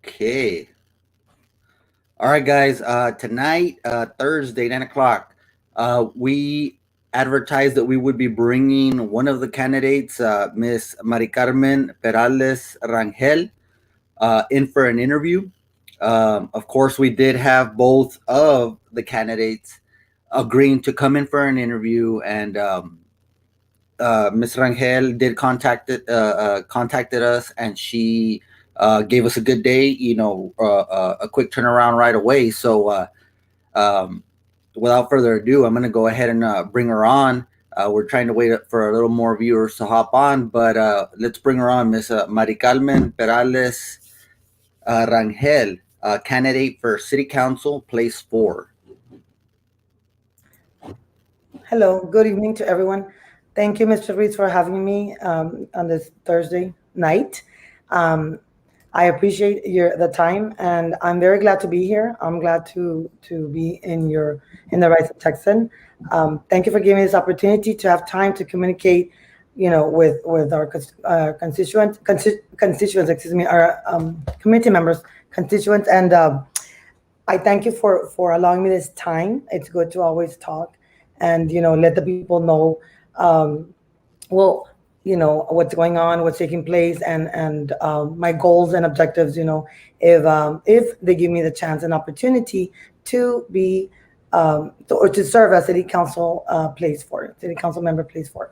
Okay. All right, guys. Tonight, Thursday, 9 o'clock, we advertised that we would be bringing one of the candidates, Miss Maricarmen Perales-Rangel, in for an interview. Of course, we did have both of the candidates agreeing to come in for an interview, and Miss Rangel did contacted us, and she gave us a good day. A quick turnaround right away. So, um, without further ado, I'm going to go ahead and bring her on. We're trying to wait for a little more viewers to hop on, but let's bring her on, Miss Maricarmen Perales Rangel, candidate for City Council, Place 4. Hello, good evening to everyone. Thank you, Mr. Reese, for having me on this Thursday night. Um, I appreciate the time, and I'm very glad to be here. I'm glad to be in the Rise of Texan. Thank you for giving me this opportunity to have time to communicate, with our constituents, excuse me, our community members, constituents, and I thank you for allowing me this time. It's good to always talk and let the people know, um, well, what's going on, what's taking place, and my goals and objectives. If they give me the chance and opportunity to be or to serve as city council place for it, city council member place for it.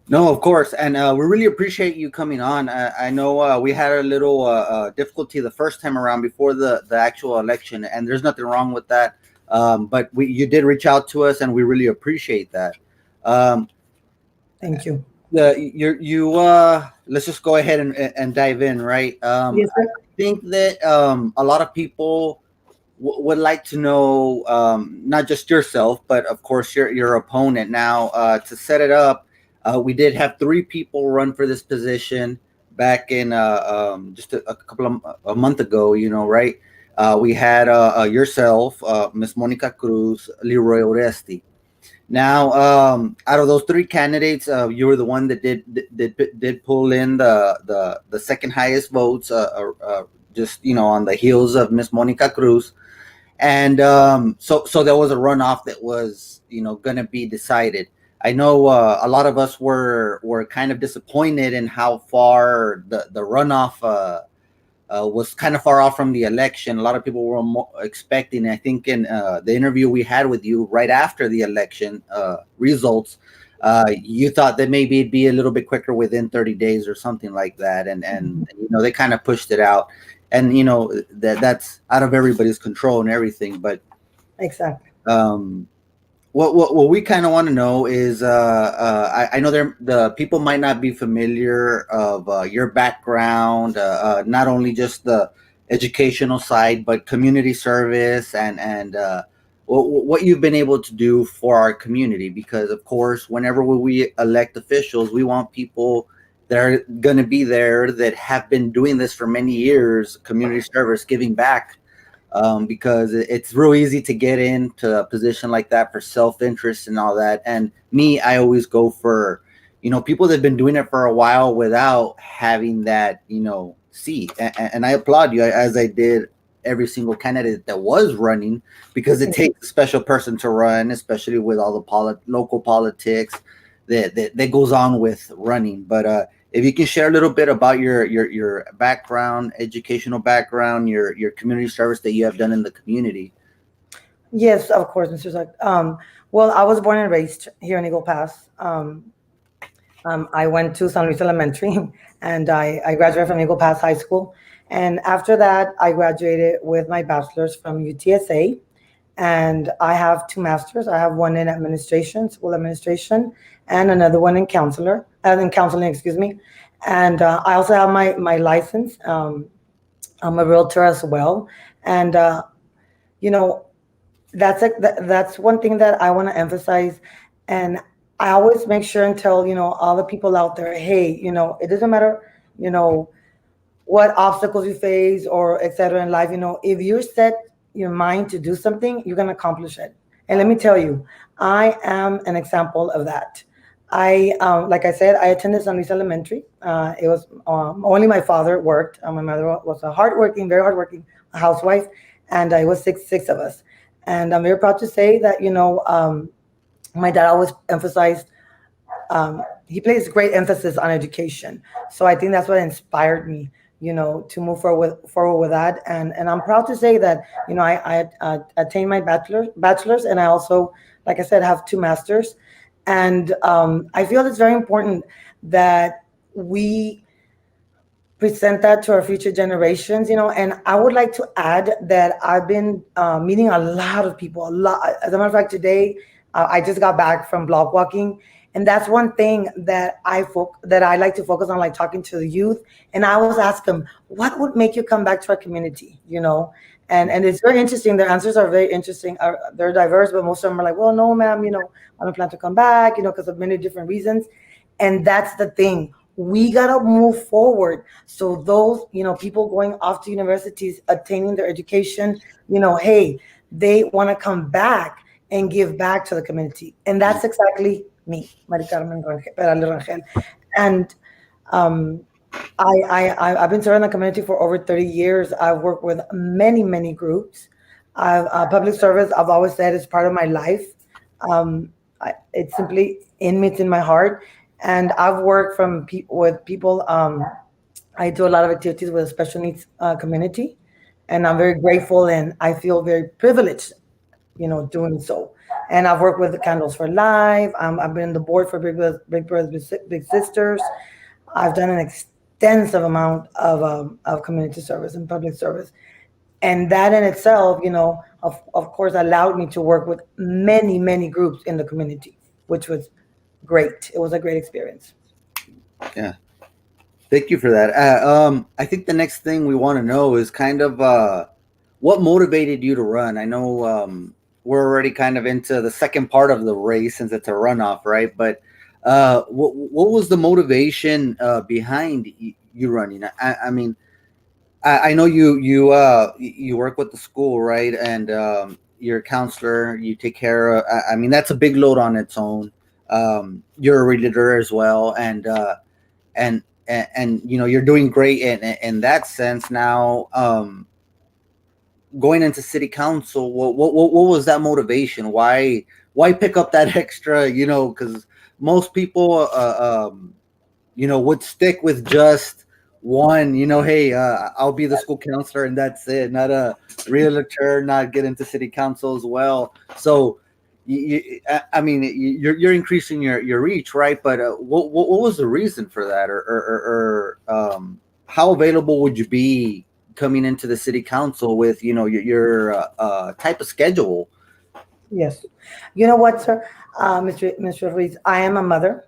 No, of course, and we really appreciate you coming on. I know we had a little difficulty the first time around before the actual election, and there's nothing wrong with that. But you did reach out to us, and we really appreciate that. Um, Thank you. let's just go ahead and dive in, right? Yes, sir. I think that a lot of people would like to know, not just yourself, but of course your opponent. Now, to set it up, we did have three people run for this position back in just a month ago. Right? We had yourself, Miss Monica Cruz, Leroy Oresti. Now, out of those three candidates, you were the one that did pull in the second highest votes, just on the heels of Miss Monica Cruz, and so there was a runoff that was going to be decided. I know a lot of us were kind of disappointed in how far the runoff was kind of far off from the election. A lot of people were expecting. I think in the interview we had with you right after the election results, you thought that maybe it'd be a little bit quicker within 30 days or something like that, and they kind of pushed it out, and that's out of everybody's control and everything. But Exactly. What we kind of want to know is, I know the people might not be familiar of your background, not only just the educational side, but community service and what you've been able to do for our community. Because of course, whenever we elect officials, we want people that are going to be there that have been doing this for many years, community service, giving back, because it's real easy to get into a position like that for self-interest and all that. And me, I always go for, people that have been doing it for a while without having that, seat. And I applaud you, as I did every single candidate that was running, because it takes a special person to run, especially with all the local politics that goes on with running. But if you can share a little bit about your background, educational background, your community service that you have done in the community. Yes, of course, Mr. Zuck. Well, I was born and raised here in Eagle Pass. I went to San Luis Elementary, and I graduated from Eagle Pass High School. And after that, I graduated with my bachelor's from UTSA. And I have two masters. I have one in administration, school administration, and another one in counseling, excuse me. And I also have my license. I'm a realtor as well. And, you know, that's one thing that I want to emphasize. And I always make sure and tell, all the people out there, hey, it doesn't matter, you know, what obstacles you face or etc. in life. If you set your mind to do something, you're going to accomplish it. And let me tell you, I am an example of that. Like I said, I attended San Luis Elementary. It was only my father worked. My mother was a hardworking, very hardworking housewife, and it was six of us. And I'm very proud to say that my dad always emphasized. He placed great emphasis on education, so I think that's what inspired me, to move forward with that. And I'm proud to say that I attained my bachelor's, and I also, like I said, have two masters. And I feel it's very important that we present that to our future generations. And I would like to add that I've been meeting a lot of people, a lot. As a matter of fact, today I just got back from block walking, and that's one thing that I like to focus on, like talking to the youth. And I always ask them, what would make you come back to our community? And it's very interesting. Their answers are very interesting. They're diverse, but most of them are like, well, no, ma'am, I don't plan to come back, because of many different reasons. And that's the thing. We gotta move forward. So those, people going off to universities, attaining their education, hey, they want to come back and give back to the community. And that's exactly me, Maricarmen Perales-Rangel. And um, I've been serving the community for over 30 years. I've worked with many, many groups. Public service, I've always said, is part of my life. It's simply in me, it's in my heart. And I've worked with people. I do a lot of activities with the special needs community, and I'm very grateful and I feel very privileged, doing so. And I've worked with the Candles for Life. I've been on the board for Big Brothers Big Sisters. I've done an extensive amount of community service and public service, and that in itself, of course, allowed me to work with many, many groups in the community, which was great. It was a great experience. Yeah. Thank you for that. I think the next thing we want to know is kind of what motivated you to run. I know we're already kind of into the second part of the race since it's a runoff, right? But what was the motivation behind you running? I mean, I know you work with the school, right? And you're a counselor. You take care of. I mean, that's a big load on its own. You're a realtor as well, and you're doing great in that sense. Now, going into city council, what was that motivation? Why pick up that extra? Because most people, would stick with just one. Hey, I'll be the school counselor and that's it. Not a realtor, not get into city council as well. So. I mean, you're increasing your reach, right? But what was the reason for that, or how available would you be coming into the city council with your type of schedule? Yes. You know what, sir? Mr. Ruiz, I am a mother.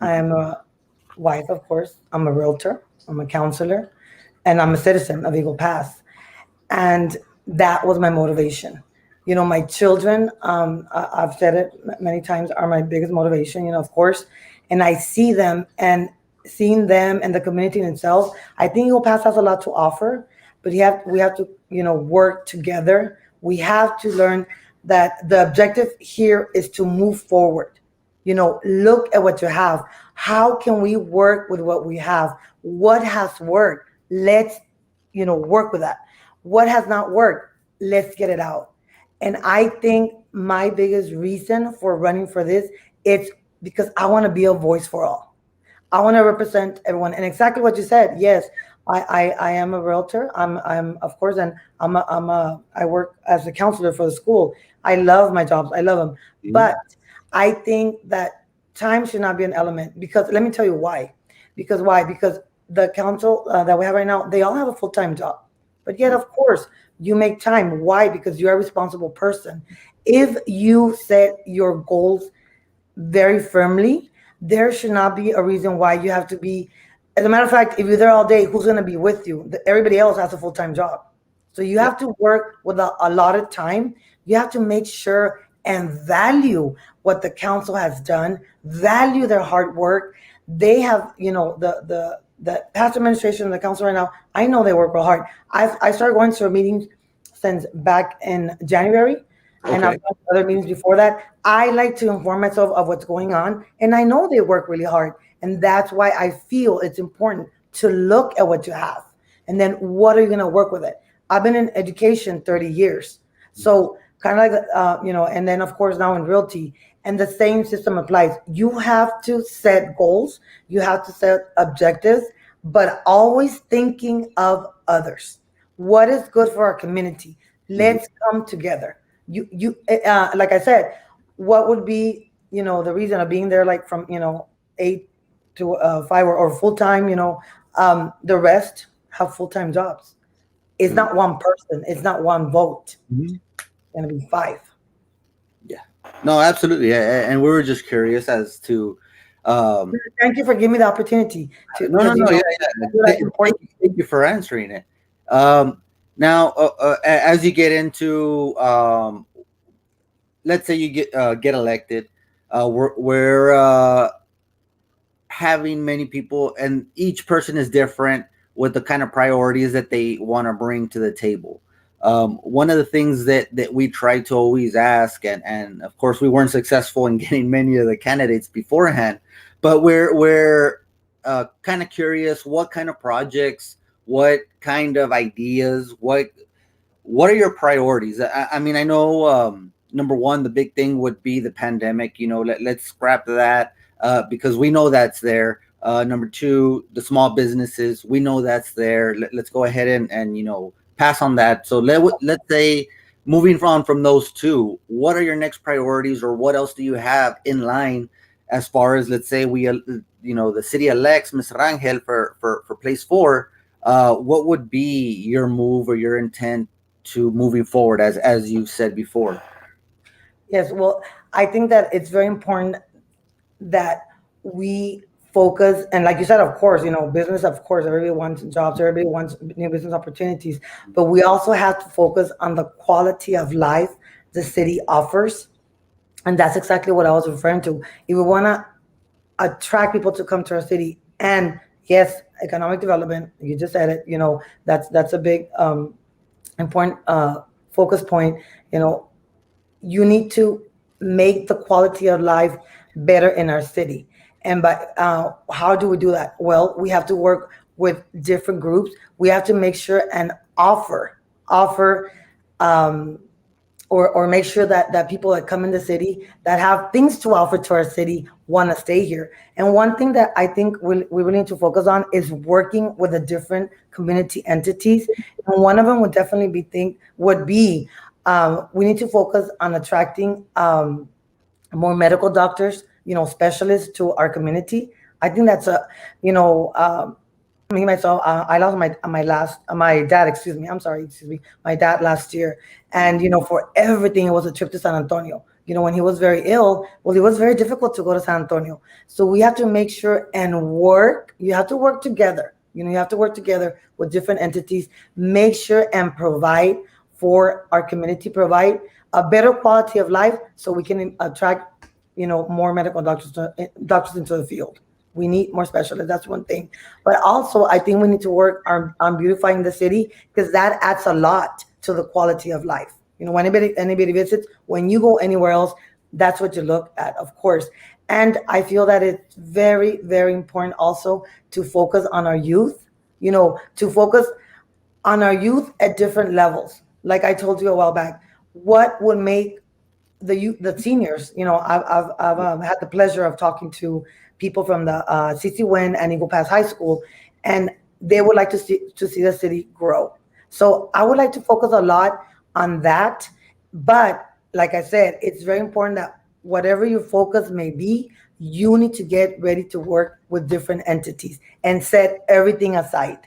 I am a wife, of course. I'm a realtor. I'm a counselor. And I'm a citizen of Eagle Pass. And that was my motivation. My children, I've said it many times, are my biggest motivation, of course. And I see them, and seeing them and the community in itself, I think Eagle Pass has a lot to offer, but we have to, work together. We have to learn that the objective here is to move forward. Look at what you have. How can we work with what we have? What has worked? Let's, work with that. What has not worked? Let's get it out. And I think my biggest reason for running for this, it's because I want to be a voice for all. I want to represent everyone. And exactly what you said. Yes, I am a realtor. I'm of course, and I work as a counselor for the school. I love my jobs. I love them. Mhm. But I think that time should not be an element, because let me tell you why. Because why? Because the council that we have right now, they all have a full-time job. But yet, of course, you make time. Why? Because you're a responsible person. If you set your goals very firmly, there should not be a reason why you have to be. As a matter of fact, if you're there all day, who's going to be with you? Everybody else has a full time job. So you Yeah. have to work with a lot of time. You have to make sure and value what the council has done, value their hard work. They have, the past administration and the council right now, I know they work real hard. I started going to a meeting since back in January, and I've Okay. done other meetings before that. I like to inform myself of what's going on, and I know they work really hard, and that's why I feel it's important to look at what you have, and then what are you going to work with it. I've been in education 30 years, so kind of like and then of course now in realty, and the same system applies. You have to set goals, you have to set objectives, but always thinking of others. What is good for our community? Mhm. Let's come together. Like I said, what would be the reason of being there, like from 8 to 5, or full time. The rest have full time jobs. It's Mhm. not one person. It's not one vote. Mhm. It's gonna be five. Yeah. No, absolutely. And we were just curious as to, um, Thank you for giving me the opportunity to, no, no, because no. Yeah, I yeah. feel that's important. Thank you for answering it. Now, as you get into, let's say you get elected, we're having many people, and each person is different with the kind of priorities that they want to bring to the table. One of the things that we try to always ask, and of course we weren't successful in getting many of the candidates beforehand, but we're kind of curious what kind of projects, what kind of ideas, what are your priorities? I mean, I know number one, the big thing would be the pandemic. Let's scrap that because we know that's there. Number two, the small businesses, we know that's there. Let's go ahead and pass on that. So let's say moving on from those two, what are your next priorities, or what else do you have in line as far as, let's say we the city elects Ms. Rangel for place four. What would be your move or your intent to moving forward, as you said before? Yes, well, I think that it's very important that we focus, and like you said, of course, business, of course, everybody wants jobs, everybody wants new business opportunities, but we also have to focus on the quality of life the city offers. And that's exactly what I was referring to. If we want to attract people to come to our city, and yes, economic development, you just said it, that's a big important focus point. you know you need to make the quality of life better in our city. And by how do we do that? Well, we have to work with different groups. We have to make sure and offer um, or make sure that people that come in the city that have things to offer to our city want to stay here. And one thing that I think we really need to focus on is working with the different community entities. And one of them would definitely be we need to focus on attracting more medical doctors, specialists to our community. I think that's a, you know, me myself, I lost my dad, excuse me, I'm sorry, excuse me, my dad last year. And for everything, it was a trip to San Antonio. When he was very ill, well, it was very difficult to go to San Antonio. So we have to make sure and work. You have to work together. You have to work together with different entities. Make sure and provide for our community, provide a better quality of life, so we can attract more medical doctors into the field. We need more specialists. That's one thing. But also, I think we need to work on beautifying the city, because that adds a lot to the quality of life. When anybody visits, when you go anywhere else, that's what you look at, of course. And I feel that it's very, very important also to focus on our youth. To focus on our youth at different levels. Like I told you a while back, what would make the seniors. I've had the pleasure of talking to people from the CC Win and Eagle Pass High School, and they would like to see the city grow. So I would like to focus a lot on that. But like I said, it's very important that whatever your focus may be, you need to get ready to work with different entities and set everything aside.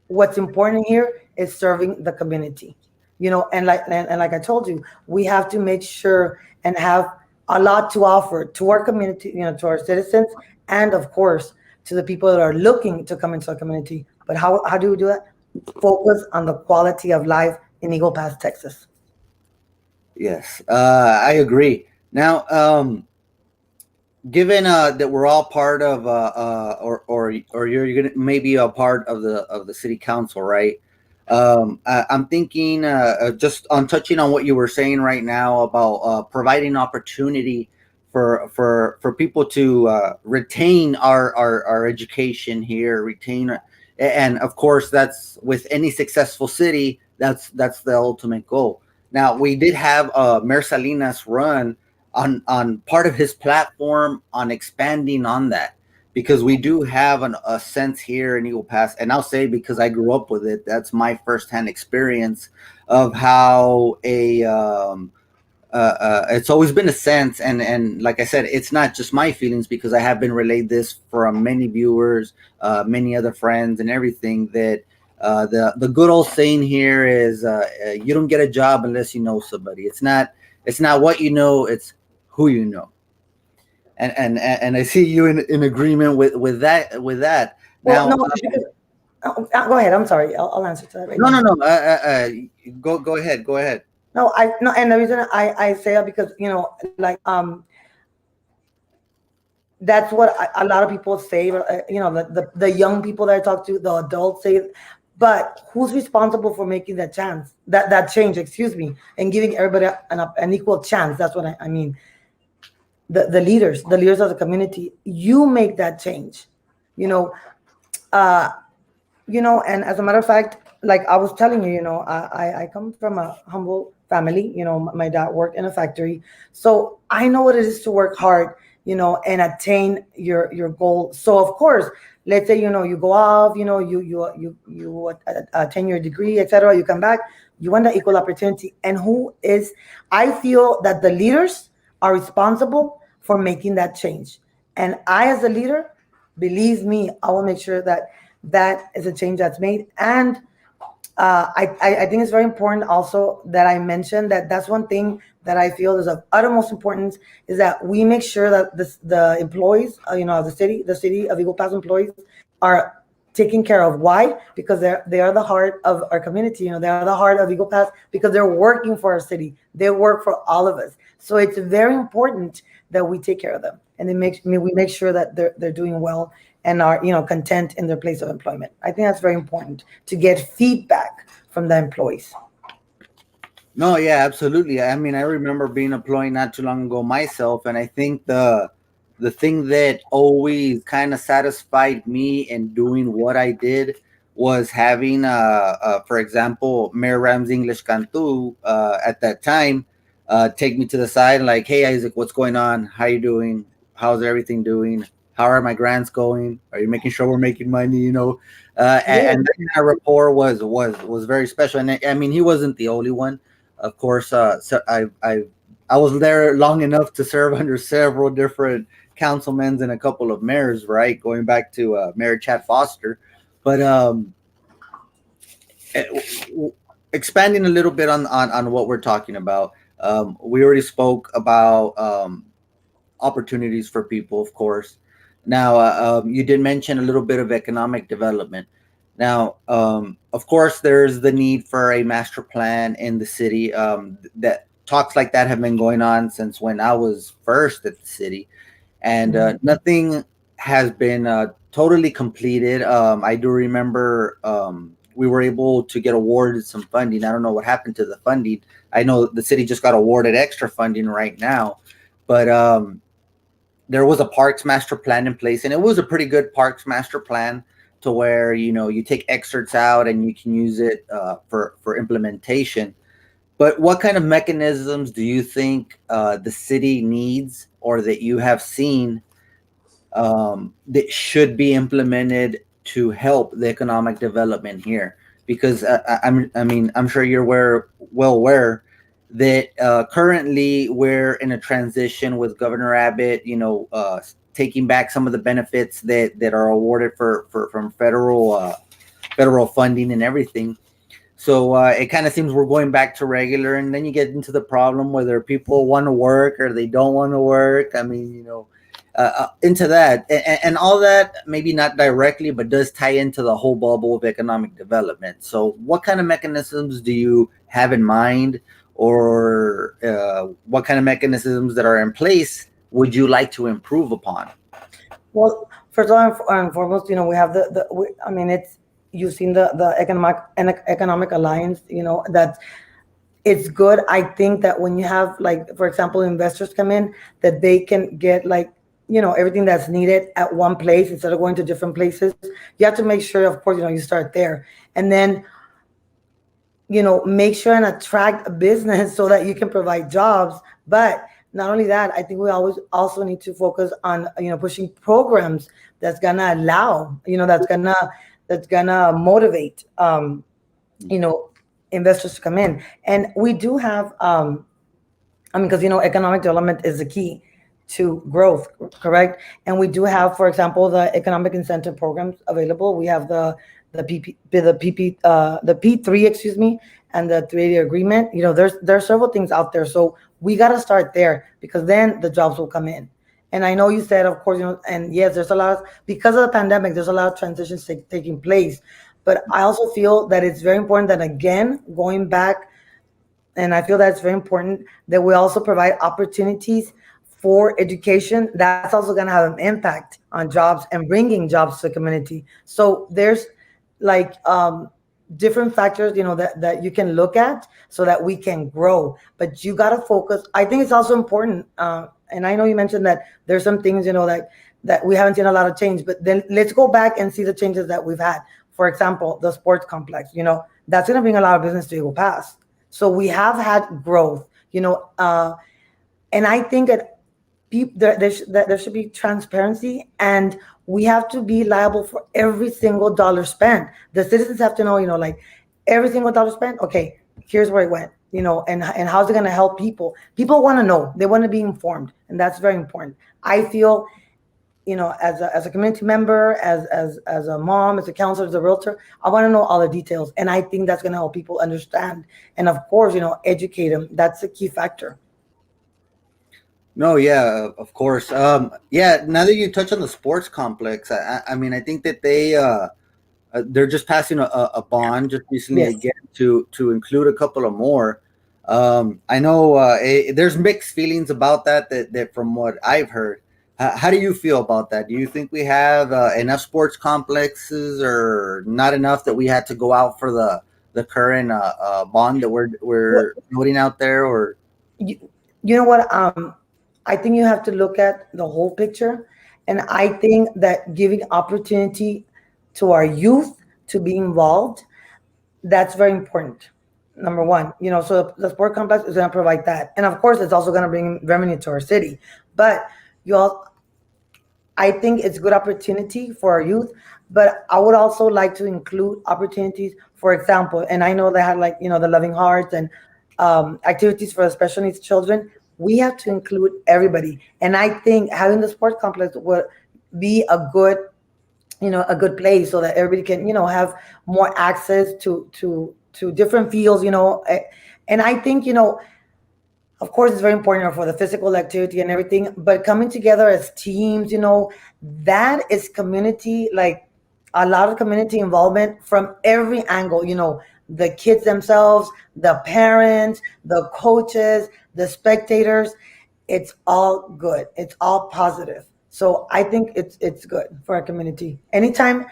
What's important here is serving the community. And like I told you, we have to make sure and have a lot to offer to our community, to our citizens, and of course to the people that are looking to come into our community. But how do we do that? Focus on the quality of life in Eagle Pass, Texas. Yes, I agree. Now, given that we're all part of, or you're gonna maybe a part of the city council, right? I'm thinking just on touching on what you were saying right now about providing opportunity for people to retain our education here, retain, and of course that's with any successful city. That's the ultimate goal. Now we did have Mayor Salinas run on part of his platform on expanding on that, because we do have a sense here in Eagle Pass, and I'll say because I grew up with it, that's my firsthand experience of how it's always been a sense, and like I said, it's not just my feelings because I have been relayed this from many viewers, many other friends, and everything that. The good old saying here is you don't get a job unless you know somebody. It's not what you know, it's who you know, and I see you in agreement with that. Well, Now, no, because, go ahead. I'm sorry. I'll answer to that right no, no, now. no. Go ahead. Go ahead. No, I no, and the reason I say that because like that's what a lot of people say. The young people that I talk to, the adults say, but who's responsible for making that chance, that change? Excuse me, and giving everybody an equal chance. That's what I mean. The leaders of the community. You make that change. You know, uh, and as a matter of fact, like I was telling you, I come from a humble family. My dad worked in a factory, so I know what it is to work hard, and attain your goal. So of course, let's say, you go off, attain your degree, etc. You come back, you want the equal opportunity. And I feel that the leaders are responsible for making that change. And I, as a leader, believe me, I will make sure that that is a change that's made. And I think it's very important also that I mentioned that that's one thing that I feel is of uttermost importance, is that we make sure that the employees, the city of Eagle Pass employees are taken care of. Why? Because they are the heart of our community. They are the heart of Eagle Pass because they're working for our city. They work for all of us. So it's very important that we take care of them, and we make sure that they're doing well and are content in their place of employment. I think that's very important to get feedback from the employees. No, yeah, absolutely. I mean, I remember being employed not too long ago myself, and I think the thing that always kind of satisfied me in doing what I did was having, for example, Mayor Rams English Cantu at that time take me to the side and like, hey Isaac, what's going on? How you doing? How's everything doing? How are my grants going? Are you making sure we're making money? Yeah. And that kind of rapport was very special. And I mean, he wasn't the only one, of course. So I was there long enough to serve under several different councilmen and a couple of mayors, right? Going back to Mayor Chad Foster, but eh, expanding a little bit on what we're talking about. We already spoke about opportunities for people, of course. Now, you did mention a little bit of economic development. Now, of course, there's the need for a master plan in the city. That talks like that have been going on since when I was first at the city, and Mhm. nothing has been totally completed. I do remember we were able to get awarded some funding. I don't know what happened to the funding. I know the city just got awarded extra funding right now, but there was a parks master plan in place, and it was a pretty good parks master plan to where you take excerpts out and you can use it for implementation. But what kind of mechanisms do you think the city needs, or that you have seen that should be implemented to help the economic development here? Because I'm sure you're well aware that currently we're in a transition with Governor Abbott, taking back some of the benefits that are awarded from federal funding and everything. So it kind of seems we're going back to regular, and then you get into the problem whether people want to work or they don't want to work. I mean, into that, and all that, maybe not directly, but does tie into the whole bubble of economic development. So, what kind of mechanisms do you have in mind, or what kind of mechanisms that are in place would you like to improve upon? Well, first of all and foremost, we have I mean, you've seen the economic alliance, that it's good. I think that when you have, like, for example, investors come in, that they can get, like, everything that's needed at one place instead of going to different places. You have to make sure, of course, you start there, and then make sure and attract a business so that you can provide jobs. But not only that, I think we always also need to focus on pushing programs that's gonna allow, that's gonna motivate, you know investors to come in. And we do have, I mean, because economic development is the key to growth, correct? And we do have, for example, the economic incentive programs available. We have the P3, excuse me, and the 380 agreement. There's several things out there, so we got to start there, because then the jobs will come in. And I know you said, of course, and yes, there's a lot because of the pandemic. There's a lot of transitions taking place, but I also feel that it's very important that, again, going back, and I feel that it's very important that we also provide opportunities for education. That's also going to have an impact on jobs and bringing jobs to the community. So there's, like, different factors, that you can look at so that we can grow. But you got to focus. I think it's also important, and I know you mentioned that there's some things, that we haven't seen a lot of change. But then let's go back and see the changes that we've had. For example, the sports complex. That's going to bring a lot of business to Eagle Pass. So we have had growth, and I think that there should be transparency, and we have to be liable for every single dollar spent. The citizens have to know, like, every single dollar spent. Okay, here's where it went, and how's it going to help people? People want to know. They want to be informed, and that's very important. I feel, as a community member, as a mom, as a counselor, as a realtor, I want to know all the details, and I think that's going to help people understand, and of course, educate them. That's a key factor. No, yeah, of course. Yeah, now that you touch on the sports complex, I mean, I think that they're just passing a bond just recently Yes. again to include a couple of more. I know there's mixed feelings about that from what I've heard. How do you feel about that? Do you think we have enough sports complexes, or not enough that we had to go out for the current bond that we're noting out there? Or You know what? I think you have to look at the whole picture, and I think that giving opportunity to our youth to be involved, that's very important. Number one, so the sport complex is going to provide that, and of course, it's also going to bring revenue to our city. But you all, I think it's good opportunity for our youth, but I would also like to include opportunities, for example, and I know they had, like, the Loving Hearts and activities for the special needs children. We have to include everybody, and I think having the sports complex would be a good place so that everybody can have more access to different fields. And I think of course, it's very important for the physical activity and everything, but coming together as teams, that is community, like, a lot of community involvement from every angle, the kids themselves, the parents, the coaches, the spectators. It's all good. It's all positive. So I think it's good for our community. Anytime,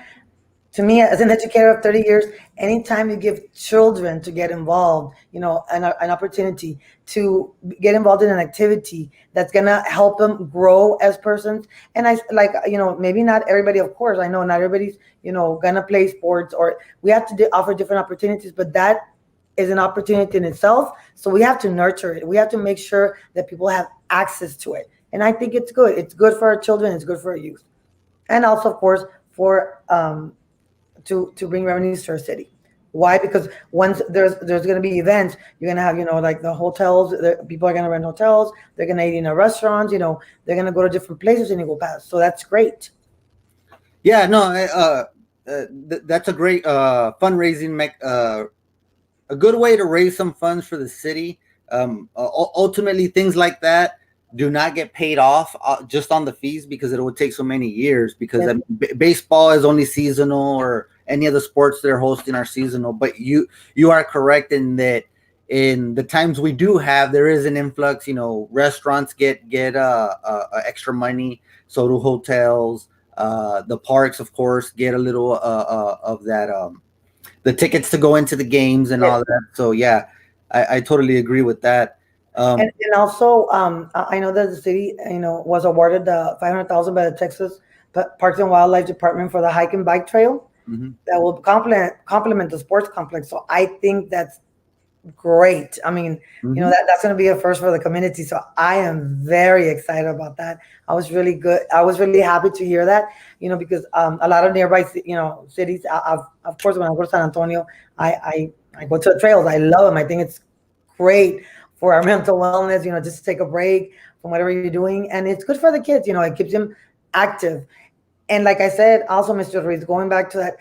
to me, as an educator of 30 years, anytime you give children to get involved, an opportunity to get involved in an activity that's going to help them grow as persons. And I, like, maybe not everybody, of course, I know not everybody's, going to play sports, or we have to offer different opportunities, but that is an opportunity in itself. So we have to nurture it. We have to make sure that people have access to it. And I think it's good. It's good for our children. It's good for our youth. And also, of course, for, to bring revenues to our city. Why? Because once there's going to be events, you're going to have, like, the hotels. People are going to rent hotels. They're going to eat in a restaurant. They're going to go to different places in Eagle Pass. So that's great. yeah, no, that's a great fundraising a good way to raise some funds for the city. Ultimately, things like that do not get paid off just on the fees, because it would take so many years, because Yes. baseball is only seasonal, or any of the sports they're hosting are seasonal. But you are correct in that in the times we do have, there is an influx. Restaurants get extra money, so do hotels. The parks, of course, get a little of that, the tickets to go into the games and Yes. all that. So yeah, I totally agree with that. Um, And also, I know that the city, was awarded the 500,000 by the Texas Parks and Wildlife Department for the hike and bike trail mhm. that will complement the sports complex. So I think that's great. I mean, Mhm. that's going to be a first for the community. So I am very excited about that. I was really good. I was really happy to hear that, because a lot of nearby, cities, of course, when I go to San Antonio, I go to the trails. I love them. I think it's great for our mental wellness, just to take a break from whatever you're doing. And it's good for the kids, it keeps them active. And like I said, also, Mr. Ruiz, going back to that,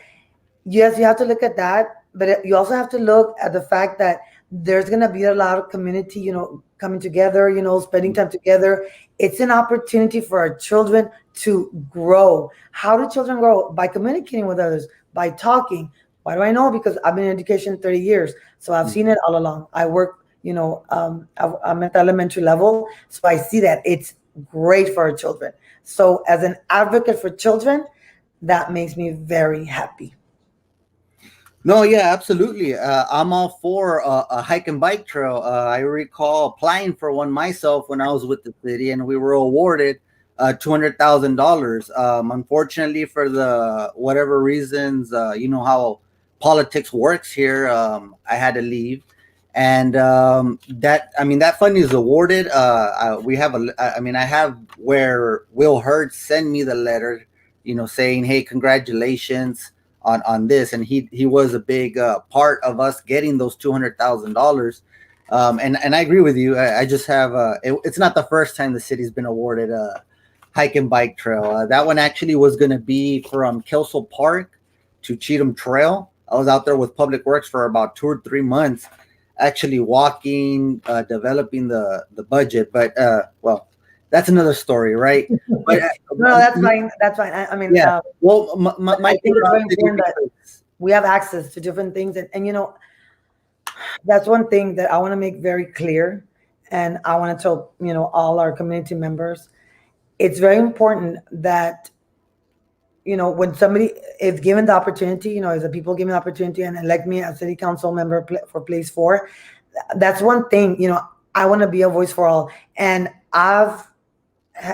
yes, you have to look at that, but you also have to look at the fact that there's going to be a lot of community, coming together, spending time together. It's an opportunity for our children to grow. How do children grow? By communicating with others, by talking. Why do I know? Because I've been in education 30 years. So I've seen it all along. I work, I'm at the elementary level. So I see that it's great for our children. So as an advocate for children, that makes me very happy. No, yeah, absolutely. I'm all for a hike and bike trail. I recall applying for one myself when I was with the city, and we were awarded $200,000. Unfortunately, for the whatever reasons, you know how politics works here. I had to leave, and I mean, that fund is awarded. We have I mean, I have where Will Hurd send me the letter, saying, "Hey, congratulations on this," and he was a big part of us getting those $200,000. And I agree with you. I just have it's not the first time the city's been awarded a hike and bike trail. That one actually was going to be from Kelso Park to Cheatham Trail. I was out there with Public Works for about 2 or 3 months, actually walking, developing the budget. But well, that's another story, right? But No, that's fine. That's fine. I mean, yeah. Well, my I think it's very curiosity, important that because we have access to different things, and that's one thing that I want to make very clear, and I want to tell all our community members. It's very important that when somebody is given the opportunity, as the people given the opportunity and elect me as city council member for place four, that's one thing. I want to be a voice for all, and have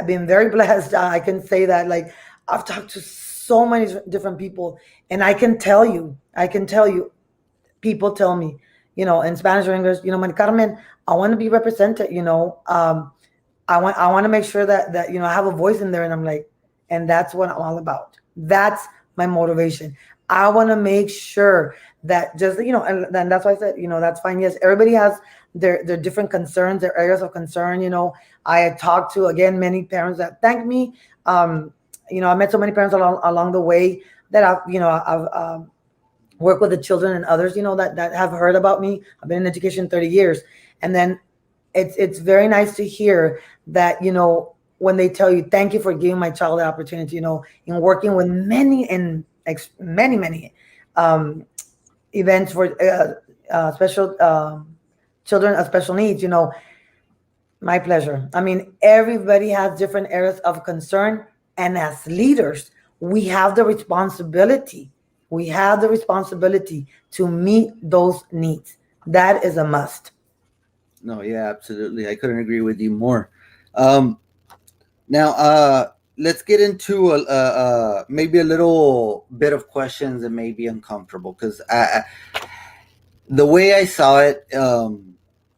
been very blessed. I can say that, like, I've talked to so many different people, and I can tell you, people tell me, in Spanish or English, Maricarmen, I want to be represented. I want to make sure that I have a voice in there, and I'm like, and that's what I'm all about. That's my motivation. I want to make sure that just and then that's why I said, that's fine. Yes, everybody has their different concerns, their areas of concern. I talked to, again, many parents that thank me. I met so many parents along the way that I've worked with the children and others, that have heard about me. I've been in education 30 years, and then it's very nice to hear that when they tell you thank you for giving my child the opportunity, in working with many and many um, events for special children of special needs. My pleasure. I mean, everybody has different areas of concern, and as leaders, we have the responsibility. We have the responsibility to meet those needs. That is a must. no, yeah, absolutely. I couldn't agree with you more. Um, Now, let's get into maybe a little bit of questions that may be uncomfortable, because the way I saw it,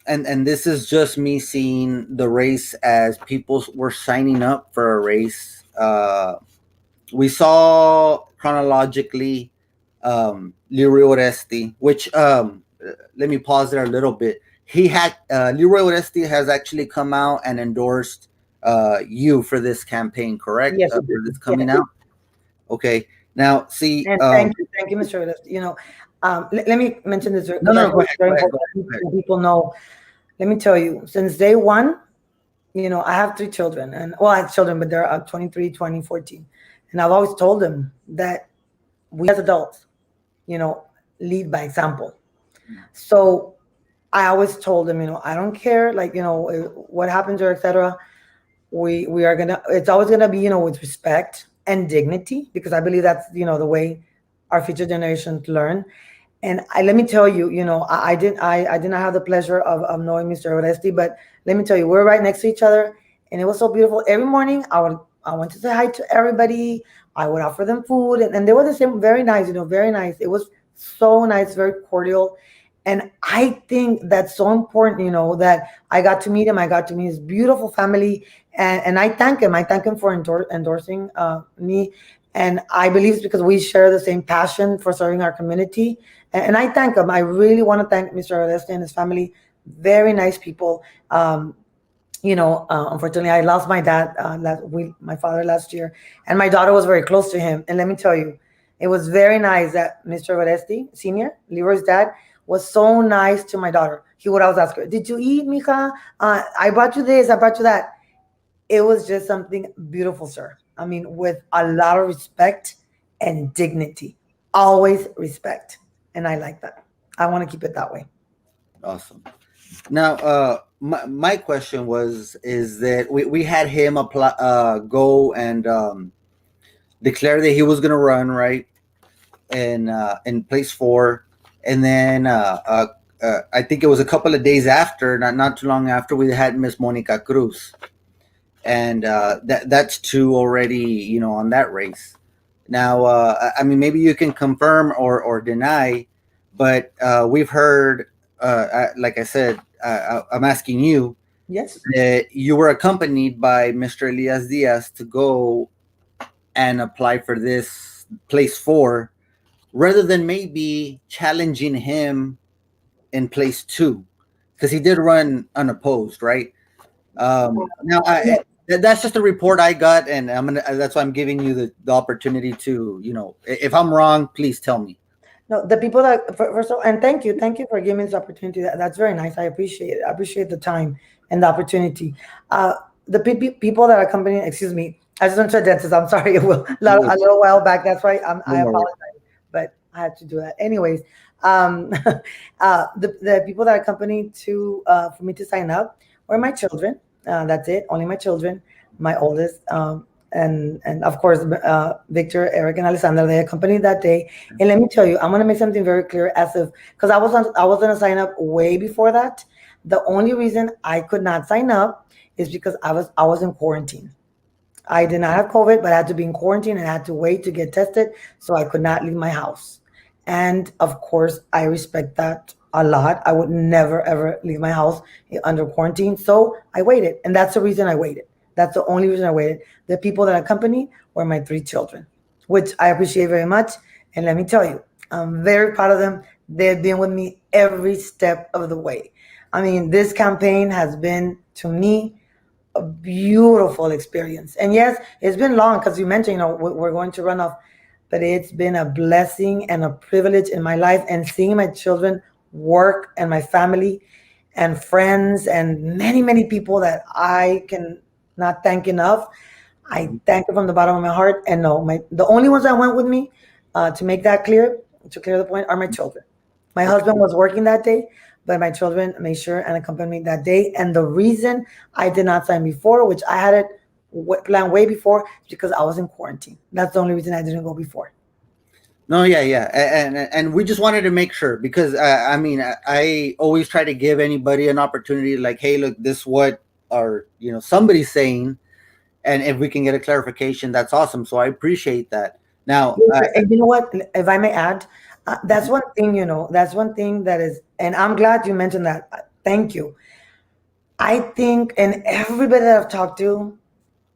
and this is just me seeing the race as people were signing up for a race. We saw chronologically, Leroy Oresti, which, let me pause there a little bit. Leroy Oresti has actually come out and endorsed you for this campaign, correct? Yes, you For do. this Yes. coming out. Okay. Now, see, And thank you, Mr. Willis. Let me mention this no, because I no, think go it's ahead, very go ahead, important go ahead. that people know. Let me tell you, since day one, I have three children, and well, I have children, but they're 23, 20, 14. And I've always told them that we as adults, you know, lead by example. So I always told them, I don't care, like, what happens or etc. We are gonna. It's always gonna be, with respect. and dignity, because I believe that's, the way our future generations learn. And let me tell you, I did not have the pleasure of knowing Mr. Oresti, but let me tell you, we're right next to each other, and it was so beautiful. Every morning, I went to say hi to everybody. I would offer them food, and they were the same, very nice, very nice. It was so nice, very cordial, and I think that's so important, that I got to meet him. I got to meet his beautiful family, and I thank him. I thank him for endorsing me, and I believe it's because we share the same passion for serving our community. And I thank him. I really want to thank Mr. Oreste and his family. Very nice people. Unfortunately, I lost my dad, my father last year, and my daughter was very close to him. And let me tell you, it was very nice that Mr. Oresti, Senior, Leroy's dad, was so nice to my daughter. He would always ask her, "Did you eat, mija? I brought you this, I brought you that." It was just something beautiful, sir. I mean, with a lot of respect and dignity. Always respect. And I like that. I want to keep it that way. Awesome. Now, my question was is that we had him apply, go and declare that he was going to run right in place four, and then I think it was a couple of days after, not too long after, we had Miss Monica Cruz, and that's two already, on that race. Now, I mean, maybe you can confirm or deny, but we've heard, like I said, I'm asking you Yes. that you were accompanied by Mr. Elias Diaz to go and apply for this place four, rather than maybe challenging him in place two, because he did run unopposed, right? Now, that's just a report I got, and that's why I'm giving you the opportunity to, if I'm wrong, please tell me. No, the people that first of all, and thank you for giving me this opportunity. That's very nice. I appreciate it. I appreciate the time and the opportunity. Uh, the people that are accompanying, excuse me, I just went to a dentist. I'm sorry, a little while back. That's why No I worries. apologize, but I had to do that. Anyways, the people that accompanied to for me to sign up were my children. That's it. Only my children. My oldest. And of course, Victor, Eric, and Alessandra, they accompanied that day. And let me tell you, I'm gonna make something very clear, as if because I was gonna sign up way before that. The only reason I could not sign up is because I was in quarantine. I did not have COVID, but I had to be in quarantine and I had to wait to get tested, so I could not leave my house. And of course, I respect that a lot. I would never ever leave my house under quarantine, so I waited, and that's the reason I waited. That's the only reason I waited. The people that accompanied were my three children, which I appreciate very much. And let me tell you, I'm very proud of them. They've been with me every step of the way. I mean, this campaign has been, to me, a beautiful experience. And yes, it's been long because you mentioned, we're going to run off, but it's been a blessing and a privilege in my life. And seeing my children work and my family and friends and many, many people that I can not thank enough. I thank you from the bottom of my heart. And no, the only ones that went with me, to make that clear, to clear the point, are my children. My husband was working that day, but my children made sure and accompanied me that day. And the reason I did not sign before, which I had it planned way before, is because I was in quarantine. That's the only reason I didn't go before. No, yeah, and we just wanted to make sure, because I mean, I always try to give anybody an opportunity, like, hey, look, this is what are somebody's saying, and if we can get a clarification, that's awesome. So I appreciate that. Now, And you know what? If I may add, that's one thing, that's one thing that is, and I'm glad you mentioned that. Thank you. I think, and everybody that I've talked to,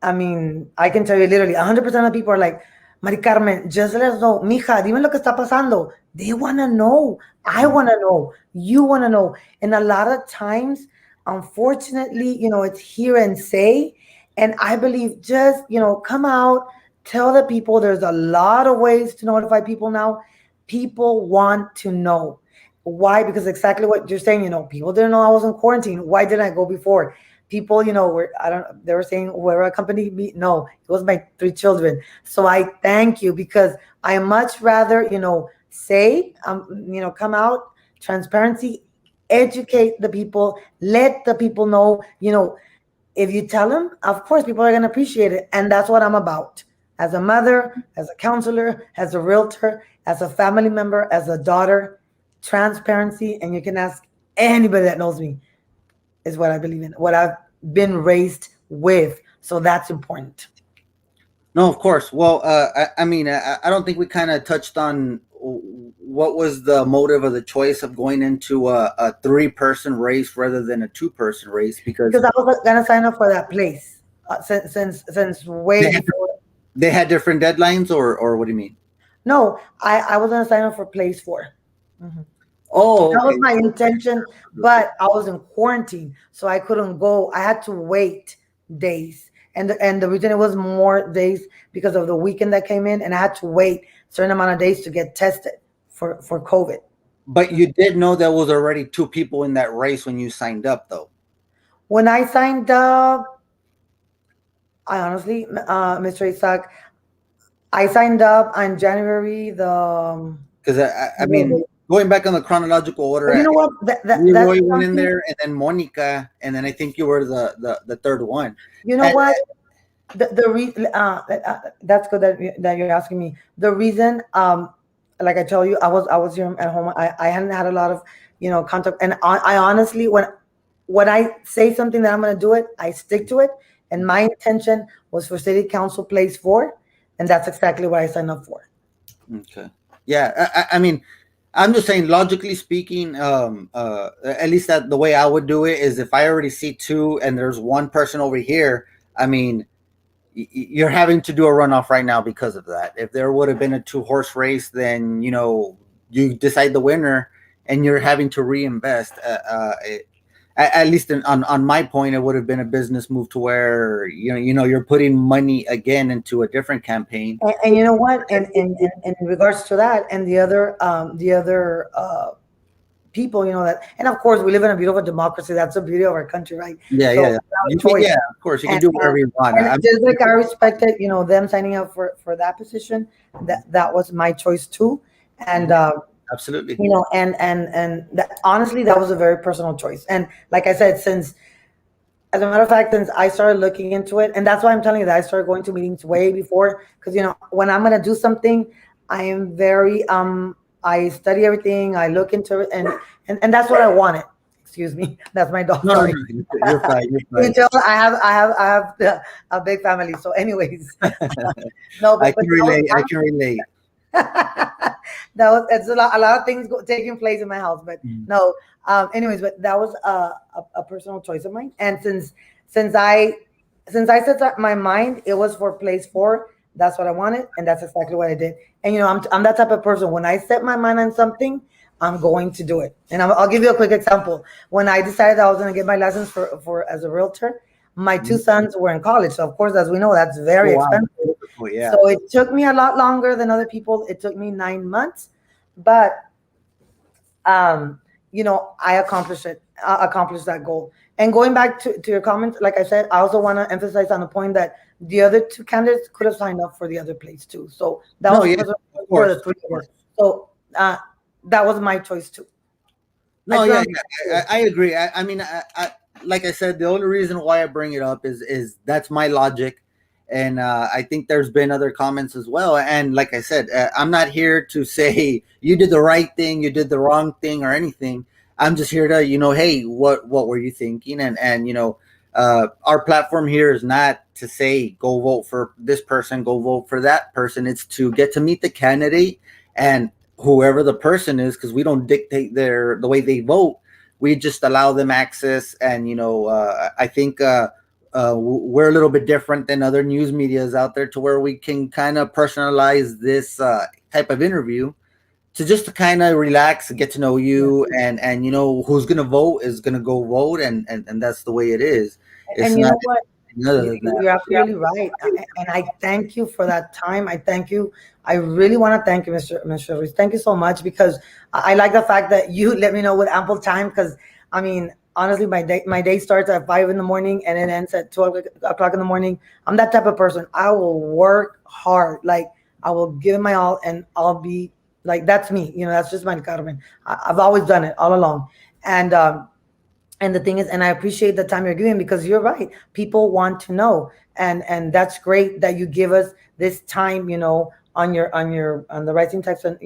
I mean, I can tell you literally 100% of people are like, Maricarmen, just let us know. Mija, dime lo que está pasando. They want to know. I want to know. You want to know. And a lot of times, unfortunately, it's hear and say. And I believe just, come out, tell the people. There's a lot of ways to notify people now. People want to know. Why? Because exactly what you're saying, people didn't know I was in quarantine. Why didn't I go before? People, they were saying, where accompanied me. No, it was my three children. So I thank you, because I much rather, say, come out, transparency, educate the people, let the people know, if you tell them, of course, people are going to appreciate it. And that's what I'm about. as a mother, as a counselor, as a realtor, as a family member, as a daughter. Transparency, and you can ask anybody that knows me, is what I believe in, what I've been raised with. So that's important. No, of course. Well, I mean, I don't think we kind of touched on what was the motive of the choice of going into a three-person race rather than a two-person race, because Because I was gonna sign up for that place since way they had, before. they had different deadlines, or what do you mean? No, I was gonna sign up for place four. Mhm. Oh, That was okay. my intention, but I was in quarantine, so I couldn't go. I had to wait days, and the reason it was more days because of the weekend that came in, and I had to wait a certain amount of days to get tested for COVID. But you did know there was already two people in that race when you signed up, though, When I signed up, I honestly, Mr. Isaac, I signed up on January the. because I mean, going back on the chronological But you order, know what? That's Leroy went in something. there, and then Monica, and then I think you were the third one. You know And what? That's good that you're asking me. The reason, like I told you, I was here at home. I hadn't had a lot of contact, and I honestly, when I say something that I'm going to do it, I stick to it. And my intention was for city council place four, and that's exactly what I signed up for. okay, yeah, I mean, I'm just saying, logically speaking, at least that the way I would do it is if I already see two and there's one person over here, I mean, you're having to do a runoff right now because of that. If there would have been a two-horse race, then you decide the winner, and you're having to reinvest. At least on my point, it would have been a business move to where you're putting money again into a different campaign. And you know what? And in regards to that, and the other people, that, and of course, we live in a beautiful democracy. That's the beauty of our country, right? Yeah, So yeah, we yeah. have You a can, choice. yeah, of course, you can And, do whatever you want. and just like I respected, them signing up for that position, that was my choice too. And absolutely. and that, honestly, that was a very personal choice. And like I said, since as a matter of fact, since I started looking into it, and that's why I'm telling you that I started going to meetings way before, because when I'm gonna do something, I am very I study everything, I look into it, and that's what I wanted. Excuse me, that's my dog. No, no, Sorry. no. You're fine. You're You fine. tell I have a big family. So, anyways, no, I but can relate. I can relate. that was it's a lot of things taking place in my house, but Mm. no. Anyways, but that was a personal choice of mine, and since I since I set up my mind, it was for place four. That's what I wanted, and that's exactly what I did. And I'm that type of person. When I set my mind on something, I'm going to do it. And I'll give you a quick example. When I decided I was going to get my license for as a realtor, my two Mhm. sons were in college, so of course, as we know, that's Oh, very wow. expensive. Oh, yeah. So it took me a lot longer than other people. It took me 9 months, but I accomplished it. Accomplished that goal. And going back to your comment, like I said, I also want to emphasize on the point that the other two candidates could have signed up for the other place too. So that No, was yeah, of for course, the three of of us. course. So that was my choice too. I No, just yeah, want yeah. I agree. I mean, like I said, the only reason why I bring it up is that's my logic, and I think there's been other comments as well. And like I said, I'm not here to say you did the right thing, you did the wrong thing, or anything. I'm just here to, hey, what were you thinking? And our platform here is not to say go vote for this person, go vote for that person. It's to get to meet the candidate and whoever the person is, because we don't dictate the way they vote. We just allow them access. And I think we're a little bit different than other news medias out there, to where we can kind of personalize this type of interview to just to kind of relax and get to know to. you. And who's gonna vote is gonna go vote, and that's the way it is. It's And you not know what? anything other than that. You're absolutely right. And I thank you for that time. I thank you. I really want to thank you, Mr. Ruiz. Thank you so much, because I like the fact that you let me know with ample time. Because I mean, honestly, my day starts at 5 in the morning and it ends at 12 o'clock in the morning. I'm that type of person. I will work hard. Like, I will give it my all, and I'll be like, that's me. That's just my Carmen. I've always done it all along. And the thing is, and I appreciate the time you're giving, because you're right. People want to know, and that's great that you give us this time, on the Rising Texan,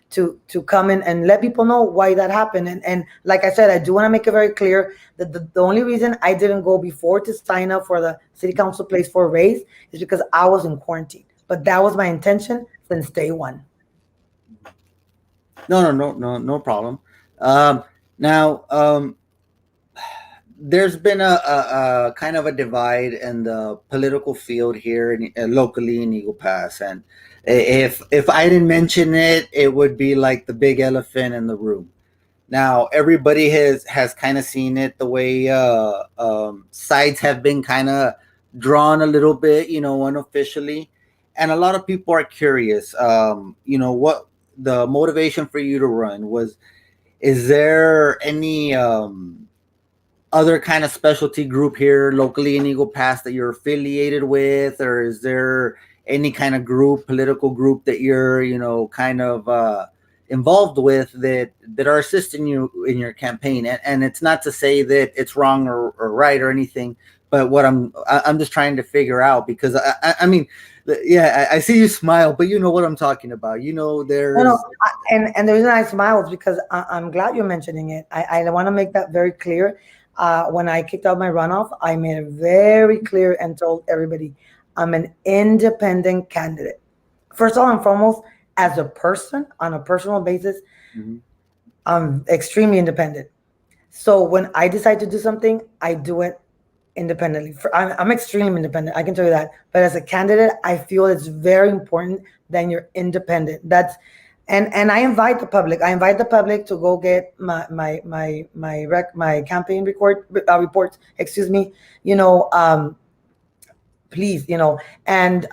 to come in and let people know why that happened. And like I said, I do want to make it very clear that the only reason I didn't go before to sign up for the city council place for raise is because I was in quarantine. But that was my intention since day one. No problem. Um, now, there's been a kind of a divide in the political field here locally in Eagle Pass, and if I didn't mention it, it would be like the big elephant in the room. Now everybody has kind of seen it the way sides have been kind of drawn a little bit, unofficially, and a lot of people are curious. What the motivation for you to run was? Is there any other kind of specialty group here locally in Eagle Pass that you're affiliated with, or is there any kind of political group that you're, kind of involved with that are assisting you in your campaign? And it's not to say that it's wrong or right or anything, but what I'm just trying to figure out, because I mean, yeah, I see you smile, but you know what I'm talking about. There's No, no, and the reason I smile is because I'm glad you're mentioning it. I want to make that very clear. When I kicked out my runoff, I made it very clear and told everybody I'm an independent candidate. First of all and foremost, as a person, on a personal basis, Mhm. I'm extremely independent. So when I decide to do something, I do it independently. I'm extremely independent. I can tell you that. But as a candidate, I feel it's very important that you're independent. And I invite the public. I invite the public to go get my campaign reports. Excuse me. Please. And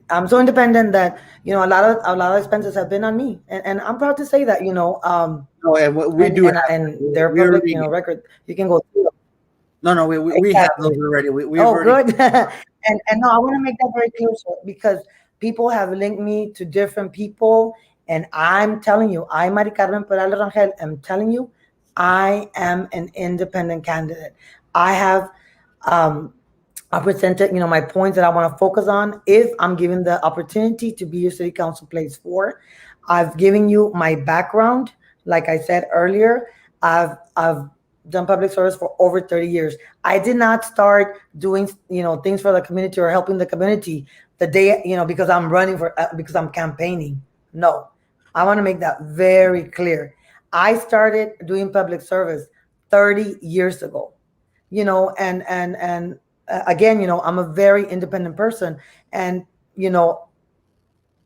I'm so independent that a lot of expenses have been on me, and I'm proud to say that. Oh, and we And do and have and their we public, already record. You can go through. no, we have those Exactly. already. We've Oh, already. good. And no, I want to make that very clear, sir, because people have linked me to different people, and I'm telling you, Maricarmen Perales-Rangel, I'm telling you, I am an independent candidate. I have um, I presented, my points that I want to focus on. If I'm given the opportunity to be your city council place for, I've given you my background. Like I said earlier, I've done public service for over 30 years. I did not start doing, things for the community or helping the community the day, because I'm running because I'm campaigning. No, I want to make that very clear. I started doing public service 30 years ago, and again, I'm a very independent person, and you know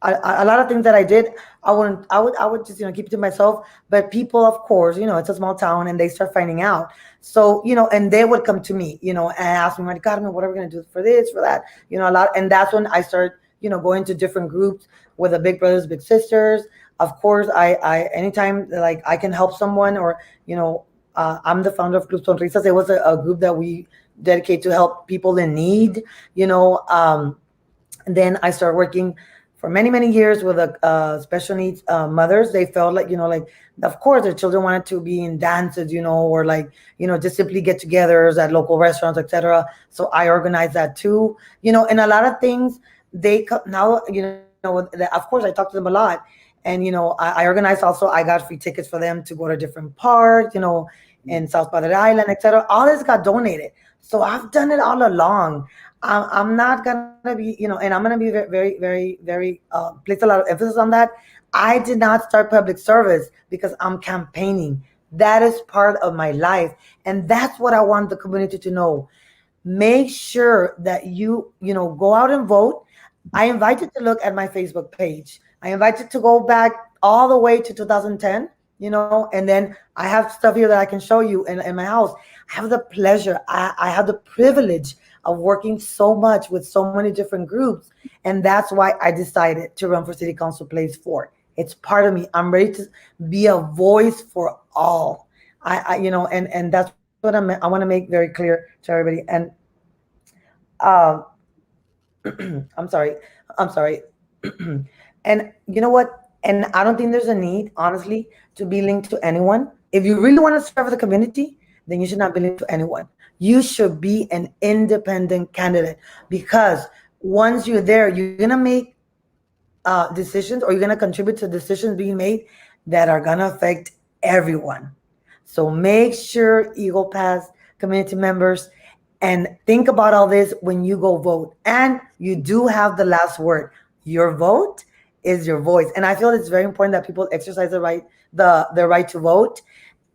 a lot of things that I did, I would just keep it to myself. But people, of course, it's a small town, and they start finding out. So and they would come to me, and ask me, Carmen, what are we going to do for this, for that, a lot. And that's when I start, going to different groups with the big brothers, big sisters. Of course, I anytime like I can help someone, or I'm the founder of Club Sonrisas. It was a group that we dedicate to help people in need. you know um, then I started working for many, many years with special needs mothers. They felt like, of course, their children wanted to be in dances, or just simply get togethers at local restaurants, etc. So I organized that too, and a lot of things. Now, of course, I talked to them a lot. And, I organized also, I got free tickets for them to go to different parks, in South Padre Island, etc. All this got donated. So I've done it all along. I'm not gonna be, and I'm gonna be very place a lot of emphasis on that. I did not start public service because I'm campaigning. That is part of my life, and that's what I want the community to know. Make sure that you go out and vote. I invite you to look at my Facebook page. I invite you to go back all the way to 2010, and then I have stuff here that I can show you in my house. I have the pleasure, I have the privilege of working so much with so many different groups. And that's why I decided to run for City Council Place 4. It's part of me. I'm ready to be a voice for all. And that's what I want to make very clear to everybody. And um, I'm sorry. I'm sorry. And you know what? And I don't think there's a need, honestly, to be linked to anyone. If you really want to serve the community, then you should not be linked to anyone. You should be an independent candidate, because once you're there, you're gonna make decisions, or you're gonna contribute to decisions being made that are gonna affect everyone. So make sure Eagle Pass community members and think about all this when you go vote. And you do have the last word. Your vote is your voice. And I feel it's very important that people exercise the right to vote.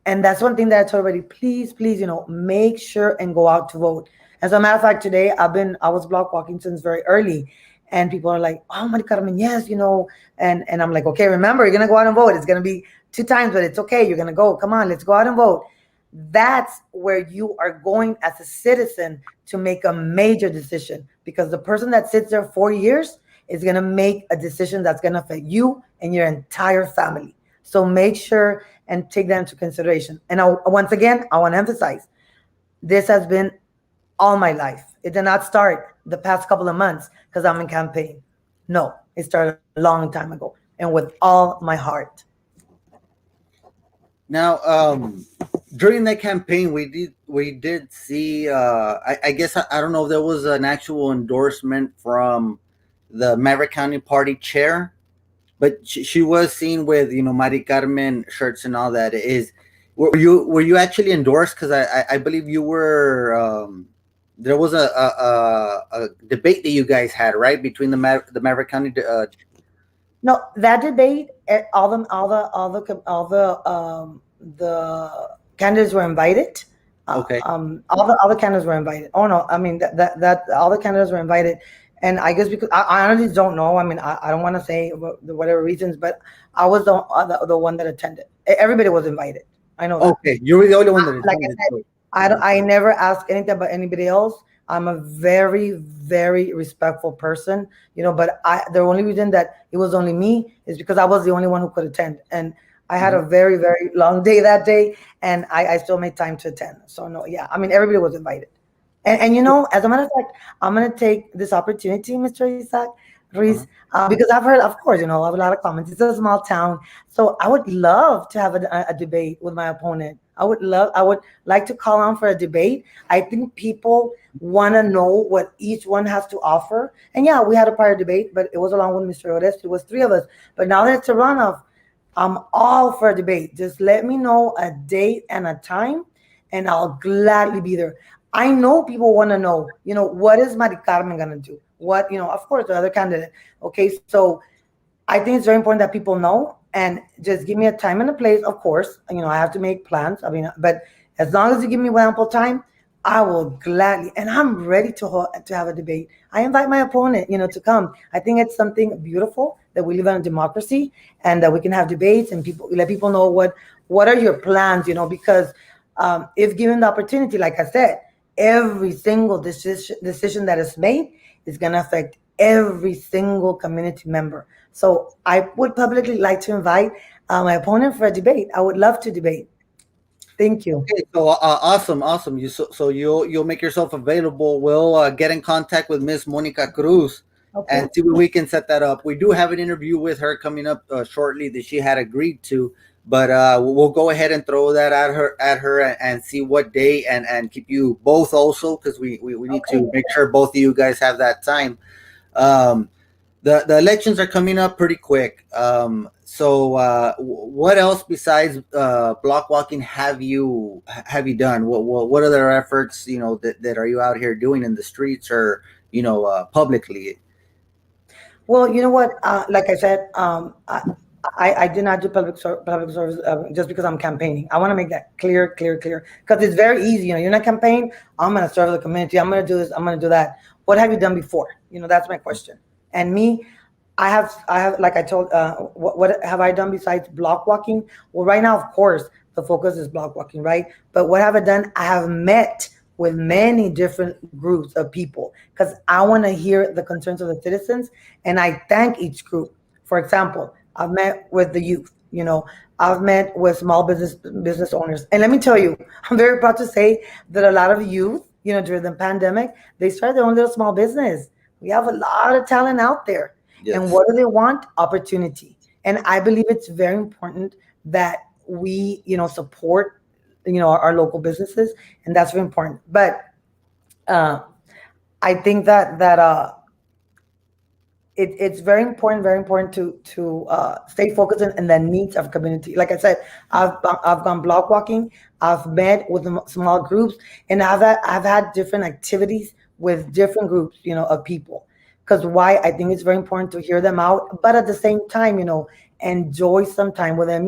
And that's one thing that I told everybody, please, please, make sure and go out to vote. As a matter of fact, today I was block walking since very early. And people are like, oh, Maricarmen, yes, and I'm like, okay, remember, you're gonna go out and vote. It's gonna be 2 times, but it's okay. You're gonna go. Come on, let's go out and vote. That's where you are going as a citizen to make a major decision, because the person that sits there 4 years is going to make a decision that's going to affect you and your entire family. So make sure and take that into consideration. And once again, I want to emphasize, this has been all my life. It did not start the past couple of months because I'm in campaign. No, it started a long time ago, and with all my heart. Now, during that campaign, we did see. I guess I don't know if there was an actual endorsement from the Maverick County Party chair, but she was seen with Maricarmen shirts and all that. Were you actually endorsed? Because I believe you were. There was a debate that you guys had, right, between the Maverick County. No, that debate, the candidates were invited. Okay. All the candidates were invited. Oh no, I mean that all the candidates were invited, and I guess because I honestly don't know. I mean, I don't want to say whatever reasons, but I was the one that attended. Everybody was invited. I know that. Okay, you were the only one that Like I attended. said, I never ask anything about anybody else. I'm a very, very respectful person, but the only reason that it was only me is because I was the only one who could attend. And I had a very, very long day that day, and I still made time to attend. So no, yeah, I mean, everybody was invited. And as a matter of fact, I'm gonna take this opportunity, Mr. Isaac Uh-huh. Reese, because I've heard, of course, I have a lot of comments. It's a small town, so I would love to have a debate with my opponent. I would like to call on for a debate. I think people want to know what each one has to offer. And yeah, we had a prior debate, but it was along with Mr. Orest. It was three of us. But now that it's a runoff, I'm all for a debate. Just let me know a date and a time, and I'll gladly be there. I know people want to know, what is Mari Carmen going to do? What, of course, the other candidate. Okay, so I think it's very important that people know, and just give me a time and a place. Of course, I have to make plans. I mean, but as long as you give me ample time, I will gladly, and I'm ready to have a debate. I invite my opponent, to come. I think it's something beautiful that we live in a democracy, and that we can have debates and let people know what are your plans, because if given the opportunity, like I said, every single decision that is made is going to affect every single community member. So I would publicly like to invite my opponent for a debate. I would love to debate. Thank you. Okay, so awesome, awesome. So you'll make yourself available. We'll get in contact with Miss Monica Cruz Okay. and see what we can set that up. We do have an interview with her coming up shortly that she had agreed to, but we'll go ahead and throw that at her and see what day and keep you both also, because we need Okay. to make sure both of you guys have that time. Um, the elections are coming up pretty quick. So what else besides block walking have you done? What other efforts that are you out here doing in the streets or publicly? Well, you know what? Like I said, I did not do public service just because I'm campaigning. I want to make that clear, clear, clear, because it's very easy. You're not campaign. I'm going to serve the community. I'm going to do this. I'm going to do that. What have you done before? That's my question. And me, I have, like I told, what have I done besides block walking? Well, right now, of course, the focus is block walking, right? But what have I done? I have met with many different groups of people because I want to hear the concerns of the citizens, and I thank each group. For example, I've met with the youth. I've met with small business owners, and let me tell you, I'm very proud to say that a lot of youth, during the pandemic, they started their own little small business. We have a lot of talent out there. And Yes. what do they want? Opportunity. And I believe it's very important that we, support, our local businesses, and that's very important. But uh, I think that it's very important to stay focused on the needs of community. Like I said, I've gone block walking, I've met with small groups, and I've had different activities with different groups, of people. Because why? I think it's very important to hear them out, but at the same time, enjoy some time with them.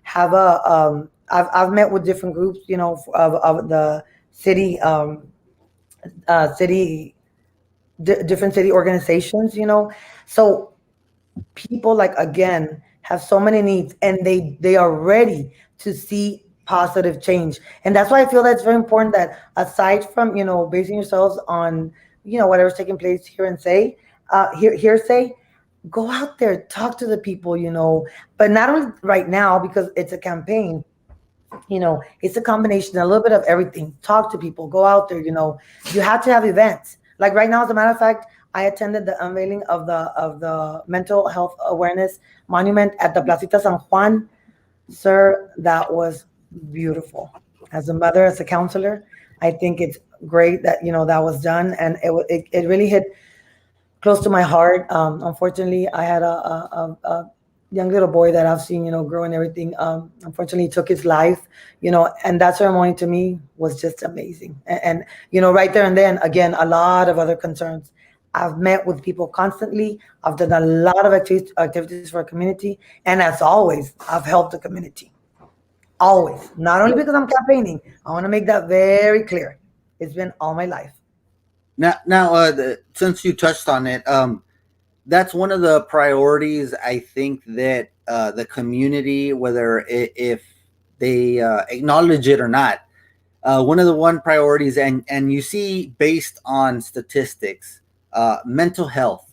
Have a I've met with different groups, of the city, city different city organizations, so people, like, again, have so many needs, and they are ready to see positive change. And that's why I feel that it's very important that, aside from, basing yourselves on, whatever's taking place here and say, hearsay, go out there, talk to the people, but not only right now, because it's a campaign. It's a combination, a little bit of everything. Talk to people, go out there. You have to have events. Like right now, as a matter of fact, I attended the unveiling of the mental health awareness monument at the Placita San Juan. Sir, that was beautiful. As a mother, as a counselor, I think it's great that that was done, and it really hit close to my heart. Unfortunately, I had a young little boy that I've seen, grow and everything. Unfortunately, he took his life, and that ceremony to me was just amazing. And right there and then, again, a lot of other concerns. I've met with people constantly. I've done a lot of activities for a community. And as always, I've helped the community. Always. Not only because I'm campaigning, I want to make that very clear. It's been all my life. Since you touched on it, that's one of the priorities. I think that the community, whether if they acknowledge it or not, one of the one priorities, and you see based on statistics, mental health.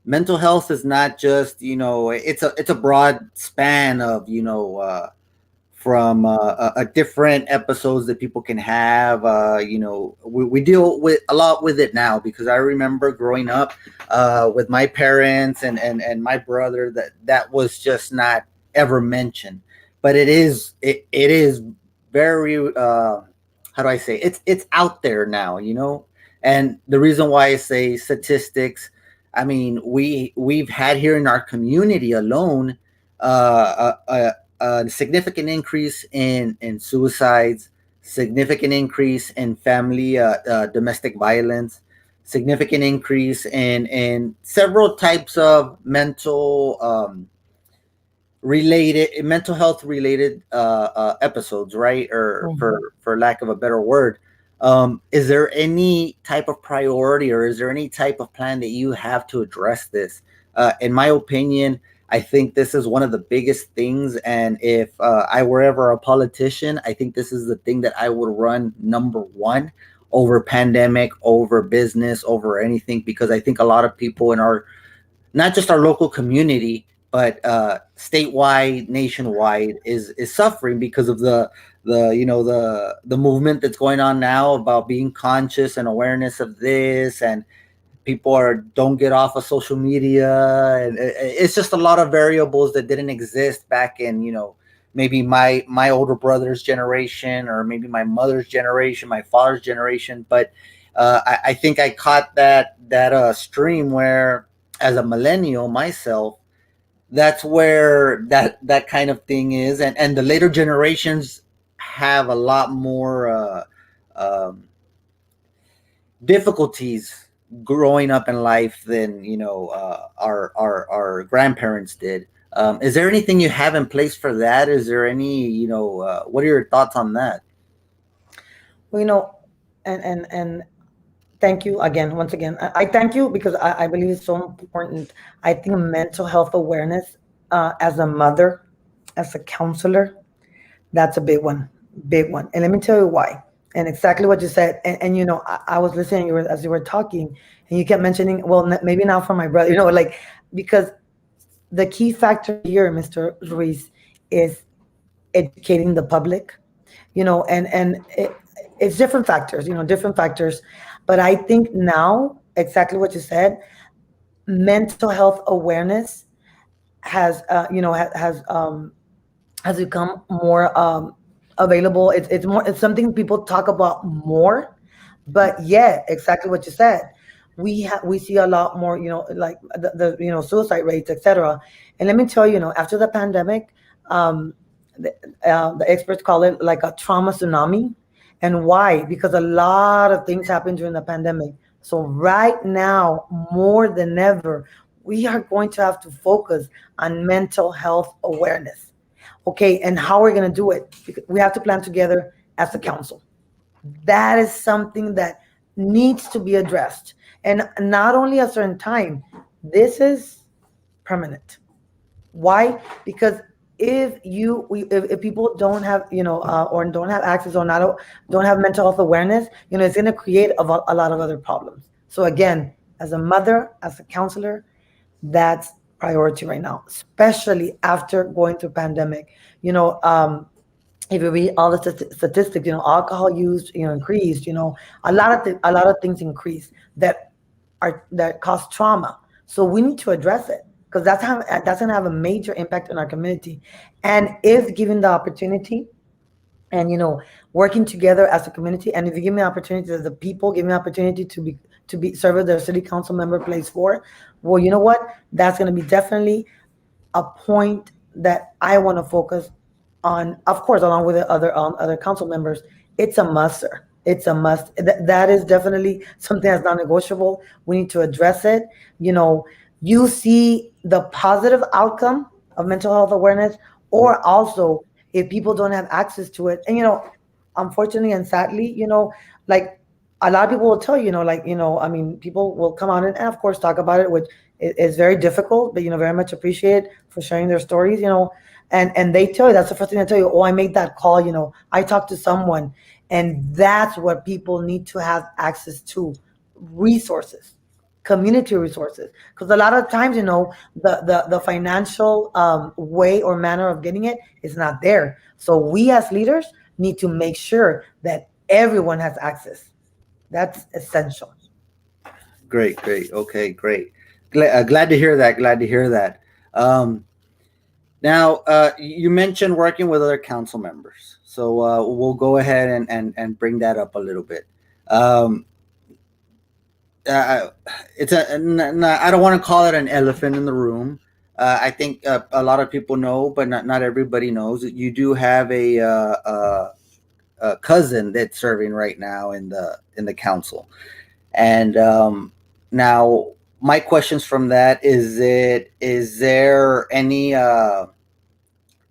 Mental health is not just, it's a broad span of, from different episodes that people can have. We deal with a lot with it now, because I remember growing up with my parents and my brother, that was just not ever mentioned. But it is very, how do I say, it's out there now, and the reason why I say statistics, I mean, we've had here in our community alone, a significant increase in suicides, significant increase in family domestic violence, significant increase in several types of mental health related episodes, right? Or Mhm. for lack of a better word, is there any type of priority, or is there any type of plan that you have to address this? In my opinion, I think this is one of the biggest things. And if I were ever a politician, I think this is the thing that I would run number one over pandemic, over business, over anything, because I think a lot of people in our, not just our local community, but statewide, nationwide, is suffering because of the movement that's going on now about being conscious and awareness of this, and people are don't get off of social media, and it's just a lot of variables that didn't exist back in, maybe my older brother's generation, or maybe my mother's generation, my father's generation. But I think I caught that stream where, as a millennial myself, that's where that kind of thing is, and the later generations have a lot more um, difficulties growing up in life than, our grandparents did. Is there anything you have in place for that? Is there any, what are your thoughts on that? Well, and thank you again, once again. I thank you because I believe it's so important. I think mental health awareness, as a mother, as a counselor, that's a big one, big one. And let me tell you why. And exactly what you said. And I was listening, as you were talking, and you kept mentioning, well, maybe not for my brother, like, because the key factor here, Mr. Ruiz, is educating the public, and it's different factors, different factors. But I think now, exactly what you said, mental health awareness has become more available. It's something people talk about more. But yeah, exactly what you said. we see a lot more, like the suicide rates, etc. And let me tell you, after the pandemic, um, the, the experts call it like a trauma tsunami. And why? Because a lot of things happened during the pandemic. So right now, more than ever, we are going to have to focus on mental health awareness. Okay, and how we're going to do it? Because we have to plan together as a council. That is something that needs to be addressed, and not only a certain time. This is permanent. Why? Because if people don't have, or don't have access, or not don't have mental health awareness, it's going to create a lot of other problems. So again, as a mother, as a counselor, that's priority right now, especially after going through pandemic. you know um, if you read all the statistics, alcohol use, increased. A lot of things increase that cause trauma. So we need to address it, because that's going to have a major impact on our community. And if given the opportunity, and working together as a community, and if you give me opportunity, the people give me opportunity to be serve as their city council member place for, well, you know what, that's going to be definitely a point that I want to focus on, of course, along with the other council members. It's a must, sir. It's a must. That is definitely something that's non-negotiable. We need to address it. You know, you see the positive outcome of mental health awareness, or also if people don't have access to it. And unfortunately and sadly, like a lot of people will tell you, like, I mean, people will come out and of course talk about it, which is very difficult, but very much appreciated for sharing their stories. And they tell you, that's the first thing they tell you. Oh, I made that call. I talked to someone, and that's what people need to have access to: resources, community resources. Because a lot of times, the financial way or manner of getting it is not there. So we as leaders need to make sure that everyone has access. That's essential. Great, great. Okay, great. Glad to hear that. Glad to hear that. Um, Now, you mentioned working with other council members, so we'll go ahead and bring that up a little bit. Um, uh, I don't want to call it an elephant in the room. I think a lot of people know, but not everybody knows that you do have a cousin that's serving right now in the council. And now, my questions from that is there any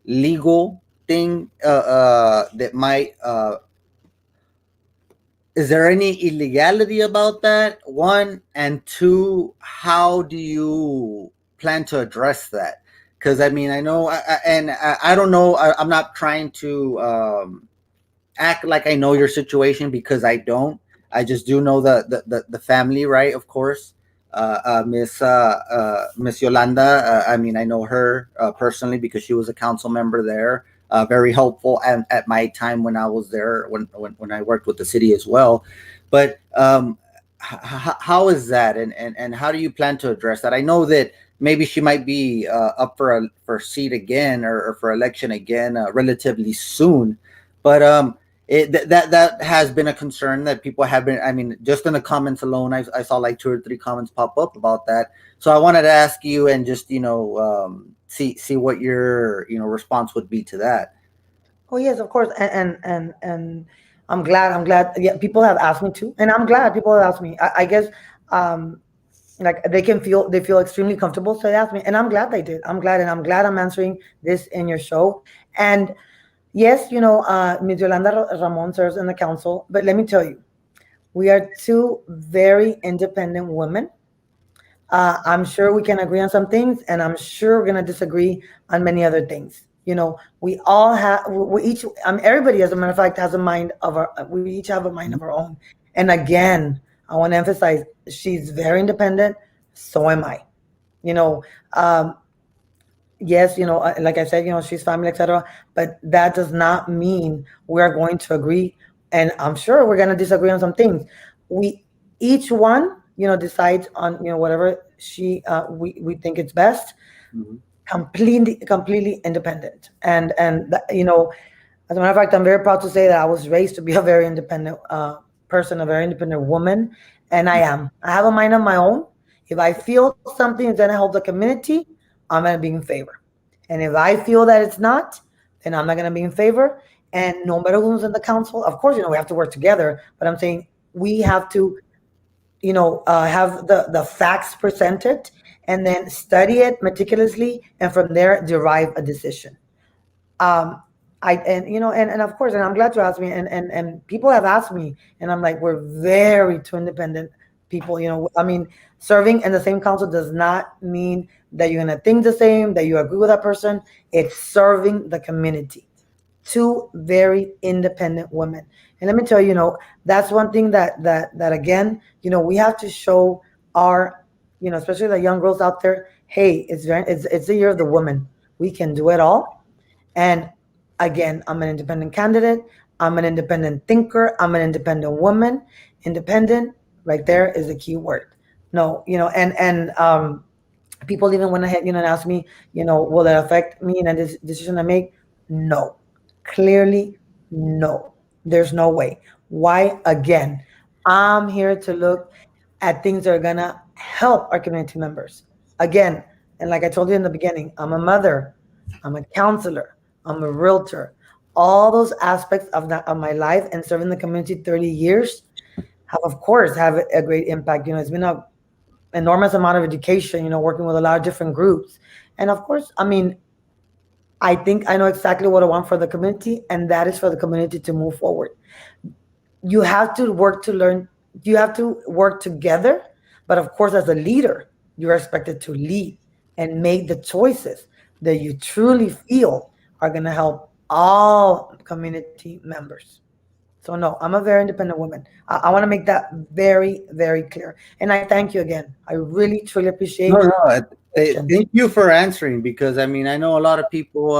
legal thing that might is there any illegality about that, one? And two, how do you plan to address that? Because I mean, I know, I don't know, I'm not trying to act like I know your situation, because I don't. I just do know the family, right? Of course, Miss Yolanda. I mean, I know her personally because she was a council member there. Very helpful at my time when I was there, when I worked with the city as well. But how is that, and how do you plan to address that? I know that maybe she might be up for a seat again, or for election again relatively soon, but that has been a concern that people have been. I mean, just in the comments alone, I saw like 2 or 3 comments pop up about that. So I wanted to ask you, and just see what your response would be to that. Oh yes, of course. And I'm glad. Yeah, people have asked me too, and I'm glad people have asked me. I guess, um, like they feel extremely comfortable, so they asked me, and I'm glad they did. I'm glad I'm answering this in your show. And yes, Ms. Yolanda Ramon serves in the council, but let me tell you, we are two very independent women. I'm sure we can agree on some things, and I'm sure we're gonna disagree on many other things. We all have, we each, everybody, as a matter of fact, has a mind of our. We each have a mind of our own. And again, I want to emphasize, she's very independent. So am I. You know, um, yes, like I said, she's family, etc. But that does not mean we're going to agree. And I'm sure we're going to disagree on some things. We each one, decides on whatever we think it's best. Mm-hmm. Completely independent. And as a matter of fact, I'm very proud to say that I was raised to be a very independent person, a very independent woman. and I am. I have a mind of my own. If I feel something is going to help the community, I'm going to be in favor. And if I feel that it's not, then I'm not going to be in favor. And no matter who's in the council, of course, we have to work together. But I'm saying we have to, have the facts presented and then study it meticulously, and from there derive a decision. um and of course, and I'm glad you asked me, and people have asked me, and I'm like, we're very two independent people. I mean, serving in the same council does not mean that you're going to think the same, that you agree with that person. It's serving the community. Two very independent women. And let me tell you, that's one thing that again, we have to show our, especially the young girls out there, hey, it's the year of the woman. We can do it all. And again, I'm an independent candidate. I'm an independent thinker. I'm an independent woman. Independent, right there is the key word. No, and people even went ahead, and asked me, will that affect me in a decision I make? No, clearly, no. There's no way. Why? Again, I'm here to look at things that are gonna help our community members. Again, and like I told you in the beginning, I'm a mother, I'm a counselor, I'm a realtor. All those aspects of my life and serving the community 30 years have, of course, have a great impact. It's been a enormous amount of education, working with a lot of different groups. And of course, I mean, I think I know exactly what I want for the community, and that is for the community to move forward. You have to work to learn, you have to work together, but of course, as a leader, you're expected to lead and make the choices that you truly feel are going to help all community members. So no, I'm a very independent woman. I want to make that very, very clear. And I thank you again. I really, truly No, appreciate no. questions. Thank you for answering, because I mean I know a lot of people.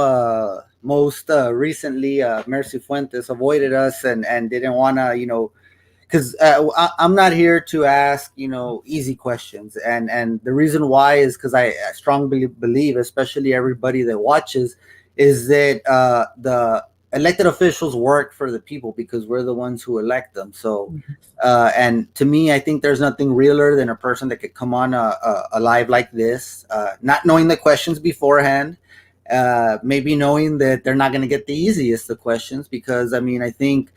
Most recently, Mercy Fuentes avoided us and didn't want to, because I'm not here to ask, easy questions, and the reason why is because I strongly believe, especially everybody that watches, is that the elected officials work for the people because we're the ones who elect them. So, and to me, I think there's nothing realer than a person that could come on a live like this, not knowing the questions beforehand, maybe knowing that they're not going to get the easiest of questions, because I mean, I think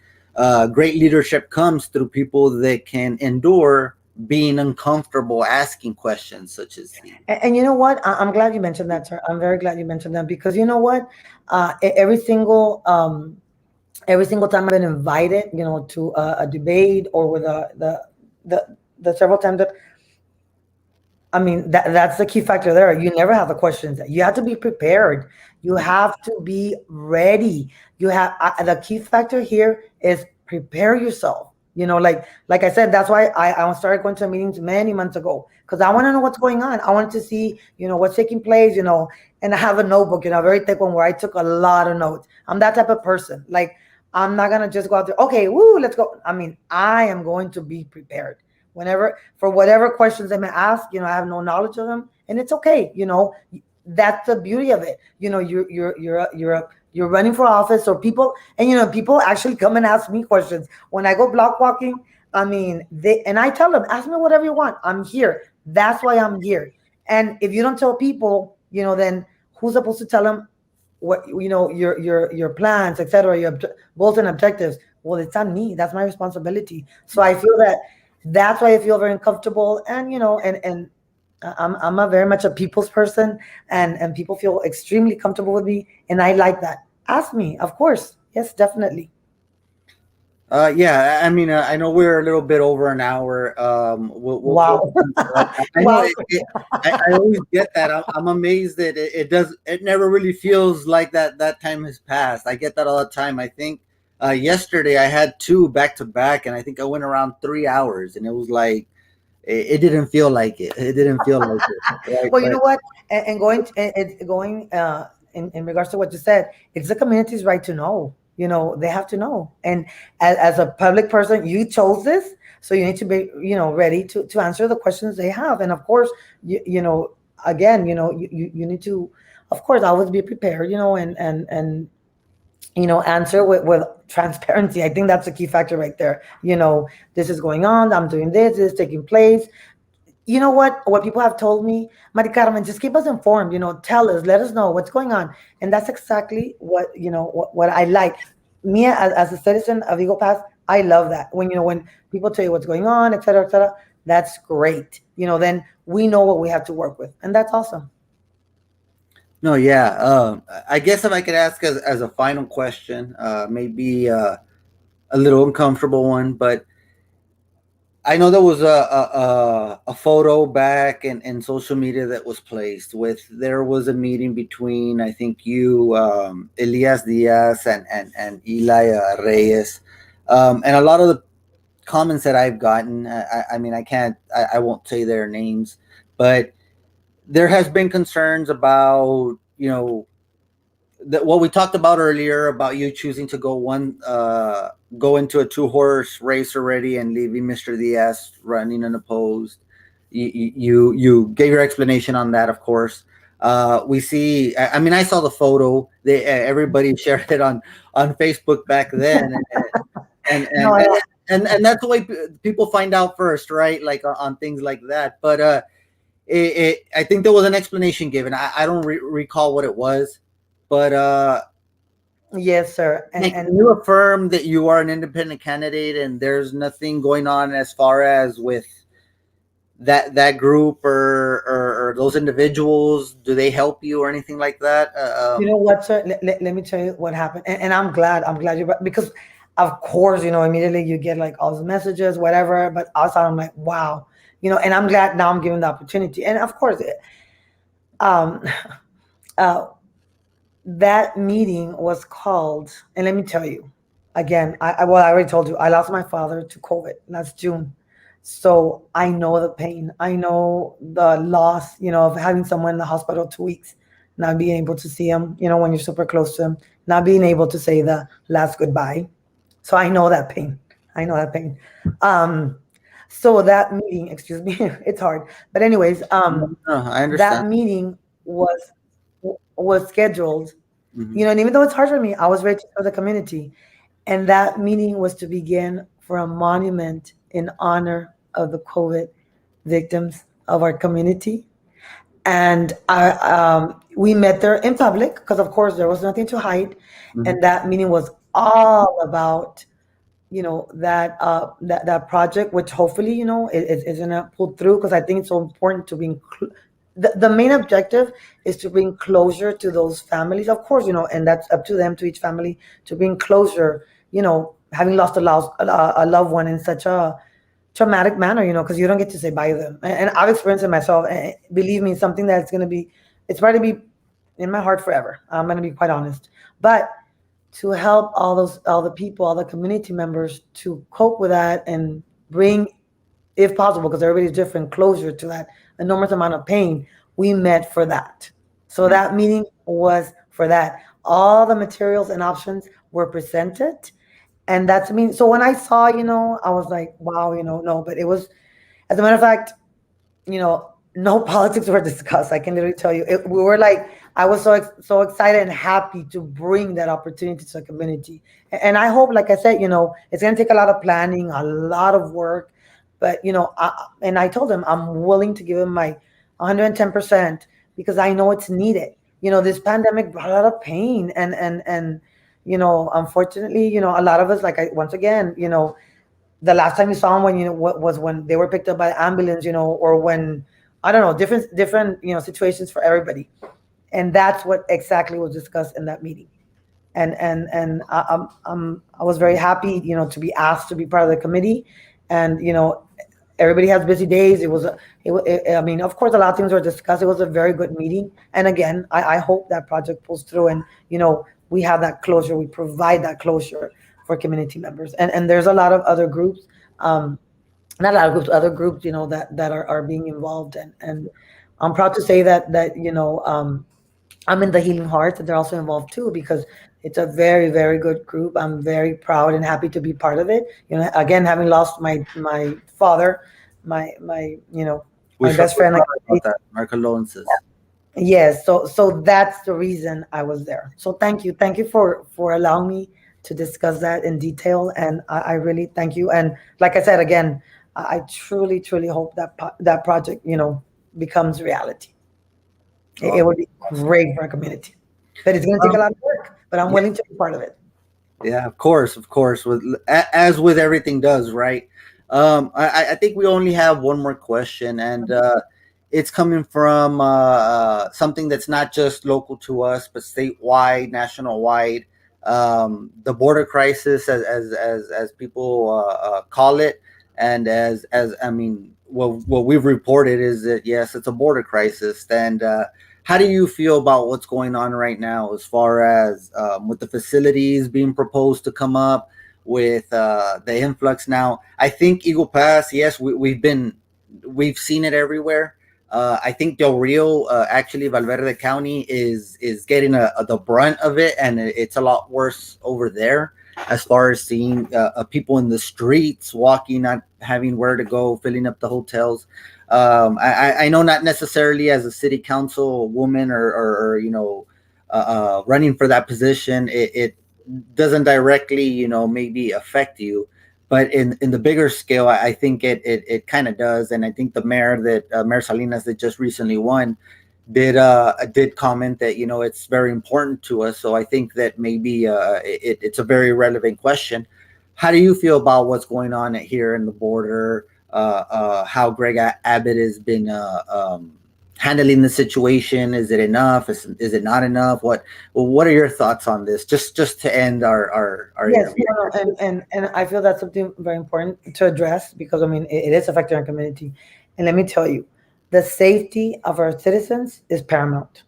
great leadership comes through people that can endure being uncomfortable asking questions such as these. And you know what? I'm glad you mentioned that, sir. I'm very glad you mentioned that, because you know what? Every single time I've been invited, to a debate, or with the several times that, I mean, that's the key factor there. You never have the questions. You have to be prepared. You have to be ready. The key factor here is prepare yourself. Like I said, that's why I started going to meetings many months ago, because I want to know what's going on. I wanted to see, what's taking place. And I have a notebook, a very thick one, where I took a lot of notes. I'm that type of person. Like, I'm not gonna just go out there. Okay, woo, let's go. I mean, I am going to be prepared whenever, for whatever questions they may ask. I have no knowledge of them, and it's okay. That's the beauty of it. You're running for office, or people, and people actually come and ask me questions when I go block walking. I mean, and I tell them, ask me whatever you want. I'm here. That's why I'm here. And if you don't tell people, then who's supposed to tell them what, your plans, etc., your goals and objectives? Well, it's on me. That's my responsibility. So I feel that's why I feel very uncomfortable. And and I'm a very much a people's person, and people feel extremely comfortable with me, and I like that. Ask me, of course. Yes, definitely. Yeah, I mean, I know we're a little bit over an hour. We'll Wow. keep it up. I know Wow. I always get that. I'm amazed that it does. It never really feels like that time has passed. I get that all the time. I think yesterday I had two back to back, and I think I went around 3 hours, and it was like it didn't feel like it. It didn't feel like it. Right? Well, you But know what? And going in regards to what you said, it's the community's right to know. They have to know. And as a public person, you chose this, so you need to be, ready to answer the questions they have. And of course, again, you need to, of course, always be prepared. And answer with transparency. I think that's a key factor right there. This is going on, I'm doing this is taking place. What people have told me, Maricarmen, just keep us informed, tell us, let us know what's going on. And that's exactly what I like. Me as a citizen of Eagle Pass, I love that. When people tell you what's going on, et cetera, et cetera, that's great. Then we know what we have to work with. And that's awesome. No, yeah. I guess if I could ask as a final question, maybe a little uncomfortable one, but I know there was a photo back in social media that was placed with there was a meeting between I think you, Elias Diaz, and Eli Reyes, and a lot of the comments that I've gotten. I mean, I won't say their names, but there has been concerns about what we talked about earlier about you choosing to go into a two-horse race already and leaving Mr. Diaz running unopposed. You gave your explanation on that, of course. We see. I mean, I saw the photo. Everybody shared it on Facebook back then, and No, and and that's the way people find out first, right? Like on things like that. But I think there was an explanation given. I don't recall what it was, but yes, sir. can you affirm that you are an independent candidate and there's nothing going on as far as with that group or those individuals? Do they help you or anything like that? You know what, sir? Let me tell you what happened. And I'm glad because of course, immediately you get like all the messages, whatever. But outside, I'm like, wow, and I'm glad now I'm given the opportunity. And of course, um, uh, that meeting was called, and let me tell you, again, I already told you, I lost my father to COVID last June. So I know the pain. I know the loss, of having someone in the hospital 2 weeks, not being able to see him, when you're super close to him, not being able to say the last goodbye. So I know that pain. I know that pain. Um, so that meeting, excuse me, it's hard. But anyways, I that understand. meeting was scheduled, Hmm. and even though it's hard for me, I was ready for the community. And that meeting was to begin for a monument in honor of the COVID victims of our community. And we met there in public because, of course, there was nothing to hide. Hmm. And that meeting was all about, that project, which hopefully, is gonna pull through because I think it's so important to bring. The main objective is to bring closure to those families, of course, and that's up to them, to each family, to bring closure. Having lost a loved one in such a traumatic manner, because you don't get to say bye to them. And I've experienced it myself. And believe me, something that's gonna be, it's going to be in my heart forever. I'm gonna be quite honest, but to help all the people, all the community members to cope with that and bring, if possible, because everybody's different, closure to that enormous amount of pain. We met for that. So that meeting was for that. All the materials and options were presented. And that's me. So when I saw, I was like, wow, no, but it was, as a matter of fact, no politics were discussed. I can literally tell you, we were like, I was so excited and happy to bring that opportunity to the community. And I hope, like I said, it's going to take a lot of planning, a lot of work, but and I told him I'm willing to give him my 110% because I know it's needed. This pandemic brought a lot of pain, and unfortunately, a lot of us, like once again, the last time you saw them, when what was when they were picked up by the ambulance, or when, I don't know, different situations for everybody. And that's what exactly was discussed in that meeting. And I was very happy, to be asked to be part of the committee. And everybody has busy days. I mean, of course, a lot of things were discussed. It was a very good meeting. And again, I hope that project pulls through, and we have that closure. We provide that closure for community members. And there's a lot of other groups, um, not a lot of groups, other groups, that are being involved. And I'm proud to say that I'm in the Healing Hearts, and they're also involved too, because it's a very, very good group. I'm very proud and happy to be part of it. Again, having lost my father, my We're my so best friend, like sorry about that. Our condolences. Yes, so that's the reason I was there. So thank you for allowing me to discuss that in detail, and I really thank you. And like I said again, I truly hope that that project, becomes reality. It would Awesome. be Awesome. great for our community, but it's going to take a lot of work. But I'm Yeah, willing to be part of it. yeah, of course, of course. With as with everything does, right? I think we only have one more question, and it's coming from something that's not just local to us, but statewide, national wide. The border crisis, as people call it, and as I mean, what we've reported is that yes, it's a border crisis, and how do you feel about what's going on right now as far as with the facilities being proposed to come up with the influx? Now I think Eagle Pass, yes, we've seen it everywhere. I think Del Rio, actually Valverde County, is getting the brunt of it, and it's a lot worse over there as far as seeing people in the streets walking, not having where to go, filling up the hotels. I know not necessarily as a city council woman or running for that position, it doesn't directly maybe affect you, but in the bigger scale, I think it kind of does. And I think the mayor that Mayor Salinas that just recently won did comment that it's very important to us. So I think that maybe it's a very relevant question. How do you feel about what's going on here in the border? How Greg Abbott has been handling the situation? Is it enough? Is it not enough? What are your thoughts on this? Just to end our Yes, interview. no, and I feel that's something very important to address because I mean it is affecting our community, and let me tell you, the safety of our citizens is paramount.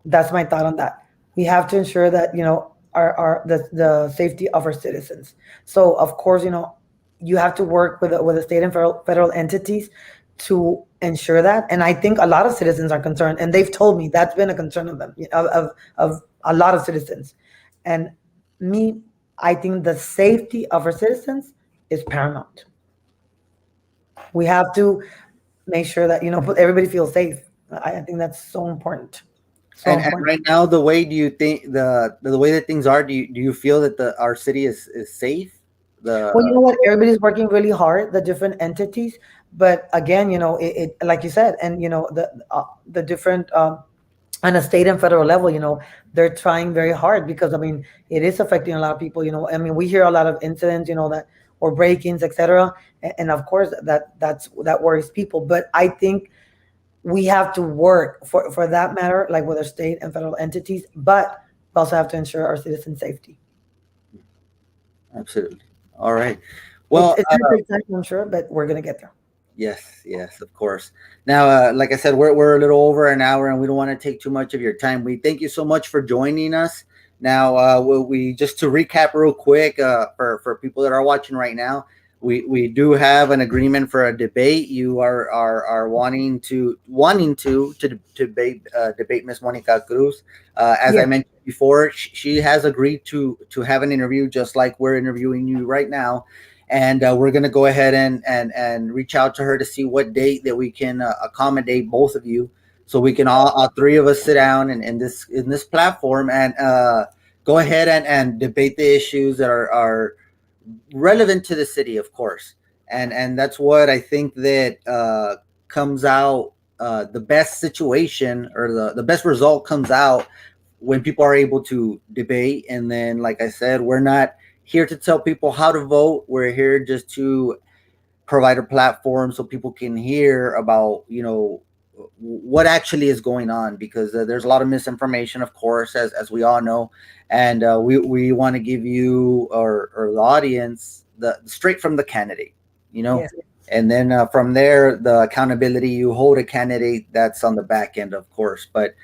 That's my thought on that. We have to ensure that our the safety of our citizens. So of course you have to work with the state and federal entities to ensure that. And I think a lot of citizens are concerned, and they've told me that's been a concern of them of a lot of citizens. And me, I think the safety of our citizens is paramount. We have to make sure that everybody feels safe. I think that's so important, so And important. right now, the way do you think the way that things are? Do you feel that the our city is safe? Well, you The know what? Everybody's working really hard, the different entities. But again, it like you said, and the different on a state and federal level, they're trying very hard because I mean, it is affecting a lot of people. I mean, we hear a lot of incidents, that or break-ins, etc. And of course, that worries people. But I think we have to work for that matter, like with our state and federal entities. But we also have to ensure our citizen safety. absolutely. All right. It's Well, it's gonna take time, I'm sure, but we're gonna get there. yes, yes, of course. Now, like I said, we're a little over an hour, and we don't want to take too much of your time. We thank you so much for joining us. Now, we just to recap real quick for people that are watching right now, we do have an agreement for a debate. You are wanting to debate Miss Monica Cruz. As I Yes, mentioned before, she has agreed to have an interview, just like we're interviewing you right now, and we're going to go ahead and reach out to her to see what date that we can accommodate both of you, so we can all three of us sit down in this platform and go ahead and debate the issues that are relevant to the city, of course. And that's what I think that comes out, the best situation or the best result comes out when people are able to debate. And then, like I said, we're not here to tell people how to vote. We're here just to provide a platform so people can hear about what actually is going on, because there's a lot of misinformation, of course, as we all know. And we want to give you or the audience the straight from the candidate, you know yes. and then from there, the accountability you hold a candidate, that's on the back end, of course. But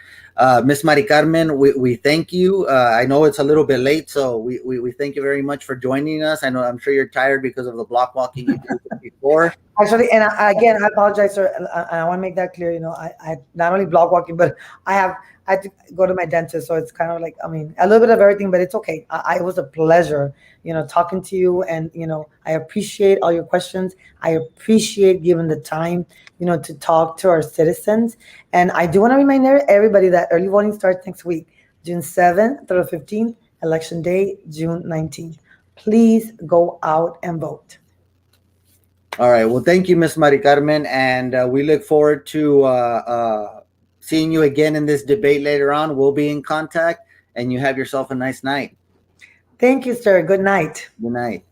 Miss Mari Carmen, we thank you. I know it's a little bit late, so we thank you very much for joining us. I'm sure you're tired because of the block walking you did before. Actually, again, I apologize, sir. And I want to make that clear. I not only blog walking, but I have I had to go to my dentist, so it's kind of like, I mean, a little bit of everything, but it's okay. It was a pleasure, talking to you, and I appreciate all your questions. I appreciate giving the time, to talk to our citizens. And I do want to remind everybody that early voting starts next week, June 7th through the 15th, election day, June 19th. Please go out and vote. All right. Well, thank you, Miss Maricarmen, and we look forward to seeing you again in this debate later on. We'll be in contact, and you have yourself a nice night. Thank you, sir. Good night. Good night.